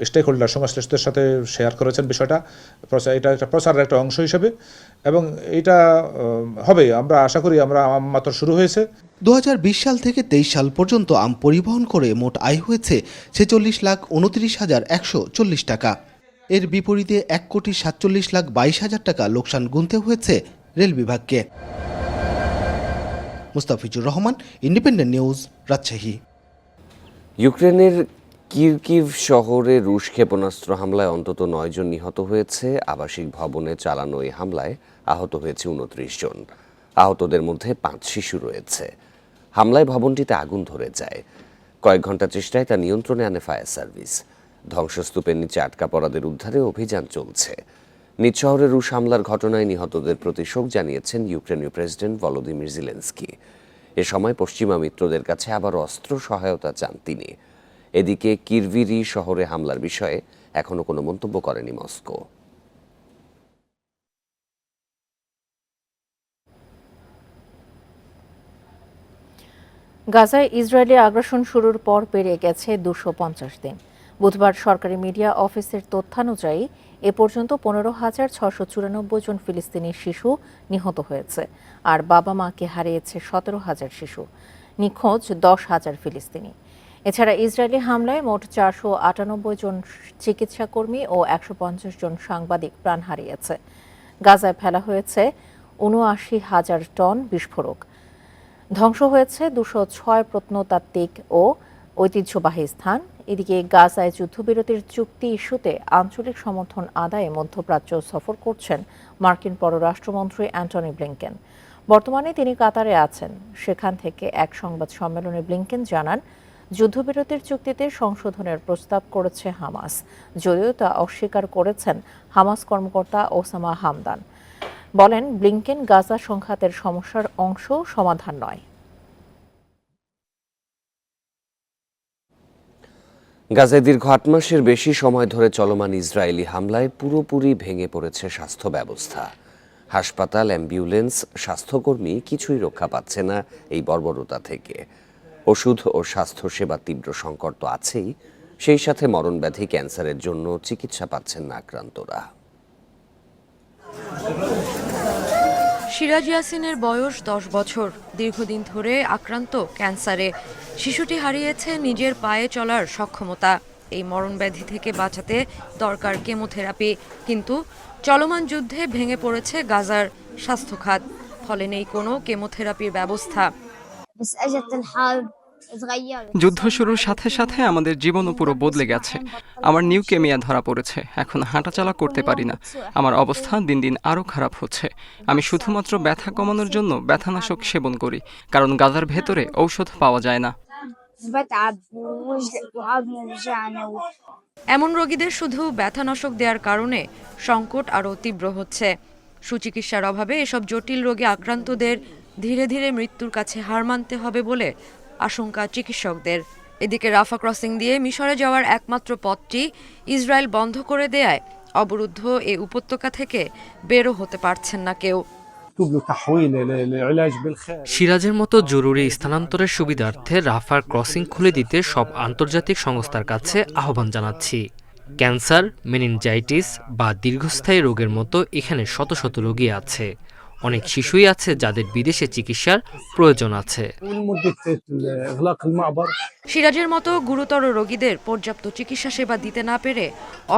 S28: স্টেক হোল্ডার সংশ্লিষ্টদের সাথে শেয়ার করেছেন বিষয়টা। এটা একটা প্রচারের একটা অংশ হিসেবে, এবং এটা হবে আমরা আশা করি। আমরা মাত্র শুরু হয়েছে।
S20: 2020 সাল থেকে 23 সাল পর্যন্ত আম পরিবহন করে মোট আয় হয়েছে 46,29,140 টাকা। এর বিপরীতে 1,47,22,000 টাকা লোকসান গুনতে হয়েছে রেল বিভাগকে। Mustafizur Rahman, independent news, Rajshahi.
S10: ইউক্রেনের কিরকিভ শহরে রুশ ক্ষেপণাস্ত্র হামলায় অন্তত 9 জন নিহত হয়েছে। আবাসিক ভবনে চালানো এই হামলায় আহত হয়েছে 29 জন। আহতদের মধ্যে 5 শিশু রয়েছে। হামলায় ভবনটিতে আগুন ধরে যায়। কয়েক ঘন্টা চেষ্টায় তা নিয়ন্ত্রণে আনে ফায়ার সার্ভিস। ধ্বংসস্তূপের নিচে আটকা পড়াদের উদ্ধারে অভিযান চলছে। নিজ শহরে রুশ হামলার ঘটনায় নিহতদের প্রতি শোক জানিয়েছেন ইউক্রেনীয় প্রেসিডেন্ট ভলোদিমির জেলেনস্কি। এ সময় পশ্চিমা মিত্রদের কাছে আবার অস্ত্র সহায়তা চান তিনি। এদিকে কিরভিরি শহরে হামলার বিষয়ে এখনো কোনো মন্তব্য করেনি মস্কো।
S1: গাজায় ইসরায়েলি আগ্রাসন শুরুর পর পেরিয়ে গেছে 250 দিন। বুধবার সরকারি মিডিয়া অফিসের তথ্যানুযায়ী এ পর্যন্ত 15,694 জন ফিলিস্তিনি শিশু নিহত হয়েছে, আর বাবা মাকে হারিয়েছে 17,000 শিশু। নিখোঁজ 10,000 ফিলিস্তিনি। এছাড়া ইসরায়েলি হামলায় মোট 498 জন চিকিৎসাকর্মী ও 150 জন সাংবাদিক প্রাণ হারিয়েছে। গাজায় ফেলা হয়েছে 79,000 টন বিস্ফোরক। ধ্বংস হয়েছে 206 প্রত্নতাত্ত্বিক ও ঐতিহ্যবাহী স্থান। এদিকে গাজায় যুদ্ধবিরতির চুক্তি ইস্যুতে আঞ্চলিক সমর্থন আদায়ে মধ্যপ্রাচ্য সফর করছেন মার্কিন পররাষ্ট্রমন্ত্রী অ্যান্টনি ব্লিংকেন। বর্তমানে তিনি কাতারে আছেন। সেখান থেকে এক সংবাদ সম্মেলনে ব্লিংকেন জানান, যুদ্ধবিরতির চুক্তিতে সংশোধনের প্রস্তাব করেছে হামাস, যদিও তা অস্বীকার করেছেন হামাস কর্মকর্তা ওসামা হামদান। বলেন, ব্লিংকেন গাজা সংঘাতের সমস্যার অংশ, সমাধান নয়।
S10: গাজায় দীর্ঘ 8 মাসের বেশি সময় ধরে চলমান ইসরায়েলি হামলায় পুরোপুরি ভেঙে পড়েছে স্বাস্থ্য ব্যবস্থা। হাসপাতাল, অ্যাম্বুলেন্স, স্বাস্থ্যকর্মী কিছুই রক্ষা পাচ্ছে না এই বর্বরতা থেকে। ওষুধ ও স্বাস্থ্যসেবা তীব্র সংকট তো আছেই, সেই সাথে মরণব্যাধি, ক্যান্সারের জন্য চিকিৎসা পাচ্ছেন না আক্রান্তরা।
S3: সিরাজ ইয়াসিনের বয়স 10 বছর। দীর্ঘদিন ধরে আক্রান্ত ক্যান্সারে। শিশুটি হারিয়েছে নিজের পায়ে চলার সক্ষমতা। এই মরণব্যাধি থেকে বাঁচাতে দরকার কেমোথেরাপি, কিন্তু চলমান যুদ্ধে ভেঙে পড়েছে গাজার স্বাস্থ্য খাত। ফলে নেই কোনো কেমোথেরাপির ব্যবস্থা।
S5: যুদ্ধ শুরুর সাথে সাথে আমাদের জীবনও পুরো বদলে গেছে। আমার নিউকেমিয়া ধরা পড়েছে, এখন হাঁটাচলা করতে পারি না। আমার অবস্থা দিন দিন আরও খারাপ হচ্ছে। আমি শুধুমাত্র ব্যথা কমানোর জন্য ব্যথানাশক সেবন করি, কারণ গাজার ভেতরে ঔষধ পাওয়া যায় না।
S3: এমন রোগীদের শুধু ব্যথানাশক দেওয়ার কারণে সংকট আরও তীব্র হচ্ছে। সুচিকিৎসার অভাবে এসব জটিল রোগে আক্রান্তদের ধীরে ধীরে মৃত্যুর কাছে হার মানতে হবে বলে আশঙ্কা চিকিৎসকদের। এদিকে রাফা ক্রসিং দিয়ে মিশরে যাওয়ার একমাত্র পথটি ইসরায়েল বন্ধ করে দেয়ায় অবরুদ্ধ এই উপত্যকা থেকে বেরো হতে পারছেন না কেউ।
S7: সিরাজের মতো জরুরি স্থানান্তরের সুবিধার্থে রাফার ক্রসিং খুলে দিতে সব আন্তর্জাতিক সংস্থার কাছে আহ্বান জানাচ্ছি। ক্যান্সার, মেনিনজাইটিস বা দীর্ঘস্থায়ী রোগের মতো এখানে শত শত রোগী আছে। অনেক শিশুই আছে যাদের বিদেশে চিকিৎসার প্রয়োজন আছে।
S3: সিরাজের মতো গুরুতর রোগীদের পর্যাপ্ত চিকিৎসা সেবা দিতে না পেরে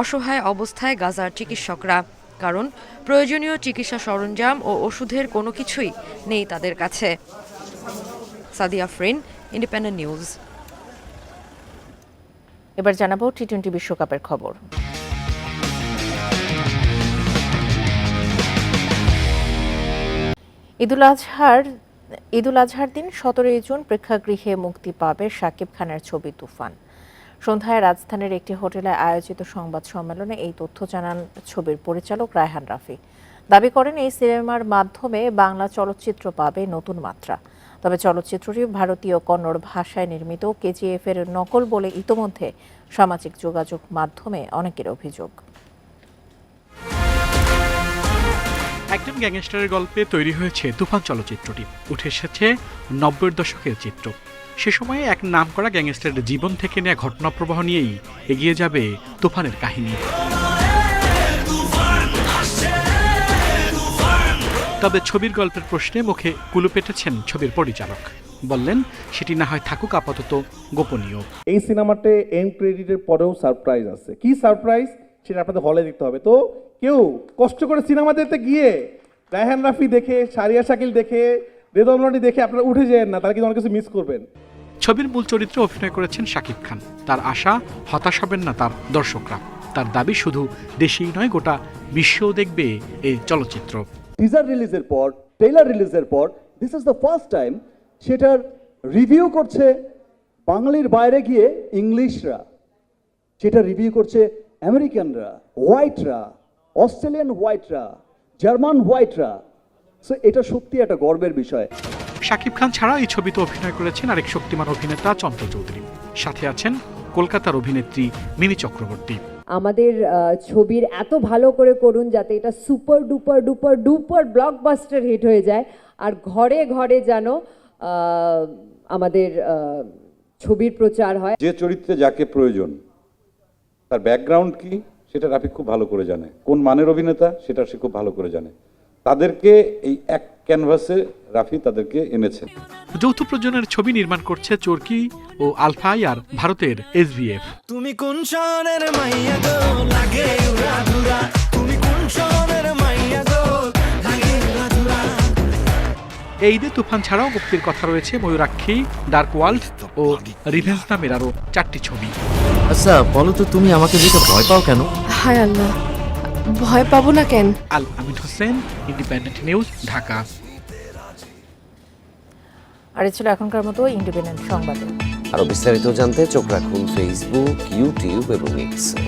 S3: অসহায় অবস্থায় গাজার চিকিৎসকরা, কারণ প্রয়োজনীয় চিকিৎসা সরঞ্জাম ও ওষুধের কোনো কিছুই নেই তাদের কাছে। Sadia Afrin, independent news.
S1: এবার জানাবো টি-20 বিশ্বকাপের খবর। ঈদুল আজহার দিন 17 জুন প্রেক্ষাগৃহে মুক্তি পাবে শাকিব খানের ছবি তুফান। সন্ধ্যায় রাজধানীর একটি হোটেলে আয়োজিত সংবাদ সম্মেলনে এই তথ্য জানান ছবির পরিচালক রায়হান রাফি। দাবি করেন, এই সিনেমার মাধ্যমে বাংলা চলচ্চিত্র পাবে নতুন মাত্রা। তবে চলচ্চিত্রটি ভারতীয় কন্নড় ভাষায় নির্মিত কেজিএফ এর নকল বলে ইতোমধ্যে সামাজিক যোগাযোগ মাধ্যমে অনেকের অভিযোগ।
S8: একজন গ্যাংস্টারের গল্পে তৈরি হয়েছে তুফান চলচ্চিত্রটি। উঠে এসেছে 90-এর দশকের চিত্র। সে সময়ে এক নামকরা গ্যাংস্টারের জীবন থেকে নেওয়া ঘটনাপ্রবাহ নিয়েই এগিয়ে যাবে তুফানের কাহিনী। তবে ছবির গল্পের প্রশ্নে মুখে কুলুপ এঁটেছেন ছবির পরিচালক। বললেন সেটি না হয় থাকুক আপাতত গোপনীয়।
S2: এই সিনেমাতে এন্ড ক্রেডিটের পরেও সারপ্রাইজ আছে। কি সারপ্রাইজ সেটা আপনাদের হলে দেখতে হবে। তো কেউ কষ্ট করে সিনেমা দেখতে গিয়ে রায়হান রাফি দেখে, সারিয়া শাকিল দেখে, রেদনলনি দেখে আপনারা উঠে যাবেন না, তাহলে কিন্তু অনেক কিছু মিস করবেন।
S8: ছবির মূল চরিত্রে অভিনয় করেছেন শাকিব খান। তার আশা হতাশ হবেন না তার দর্শকরা। তার দাবি শুধু দেশেই নয়, গোটা বিশ্বেও দেখবে এই চলচ্চিত্র।
S6: টিজার রিলিজের পর, ট্রেলার রিলিজের পর, this is the first time সেটার রিভিউ করছে বাঙালির বাইরে গিয়ে ইংলিশরা, সেটা রিভিউ করছে আমেরিকানরা, হোয়াইটরা, অস্ট্রেলিয়ান হোয়াইটরা, জার্মান হোয়াইটরা। সো এটা সত্যি একটা গর্বের বিষয়।
S8: শাকিব খান ছাড়া এই ছবিতে অভিনয় করেছেন আরেক শক্তিমান অভিনেতা চঞ্চল চৌধুরী। সাথে আছেন কলকাতার অভিনেত্রী মিনি চক্রবর্তী।
S9: আমাদের ছবির এত ভালো করে করুন যাতে এটা super duper duper duper blockbuster hit হয়ে যায়, আর ঘরে ঘরে যেন আমাদের ছবির প্রচার হয়।
S11: যে চরিত্রে যাকে প্রয়োজন, তার ব্যাকগ্রাউন্ড কি সেটা রাফি খুব ভালো করে জানে, কোন মানের অভিনেতা সেটা সে খুব ভালো করে জানে। তাদেরকে এই এক ক্যানভাসে রাফি তাদেরকে এনেছেন।
S8: যৌথ প্রযোজনার ছবি নির্মাণ করছে চরকি ও আলফাই আর ভারতের SVF।
S23: তুমি কোন শহরের মাইয়া গো লাগে উড়াধুরা, তুমি কোন শহরের মাইয়া গো লাগে উড়াধুরা।
S8: এই ঈদে তুফান ছাড়াও মুক্তির কথা রয়েছে ময়ূরাক্ষী, ডার্ক ওয়ার্ল্ড ও রিভেঞ্জ নামের আরও 4টি ছবি।
S25: আচ্ছা বলো তো, তুমি আমাকে দেখে ভয় পাও কেন?
S26: হায় আল্লাহ, ভয় পাবো না কেন?
S8: আল আমিন হোসেন, ইন্ডিপেন্ডেন্ট নিউজ, ঢাকা।
S1: আর ছিল এখনকার মতো ইন্ডিপেন্ডেন্ট সংবাদে।
S10: আরো বিস্তারিত জানতে চোখ রাখুন ফেসবুক, ইউটিউব এবং এক্সে।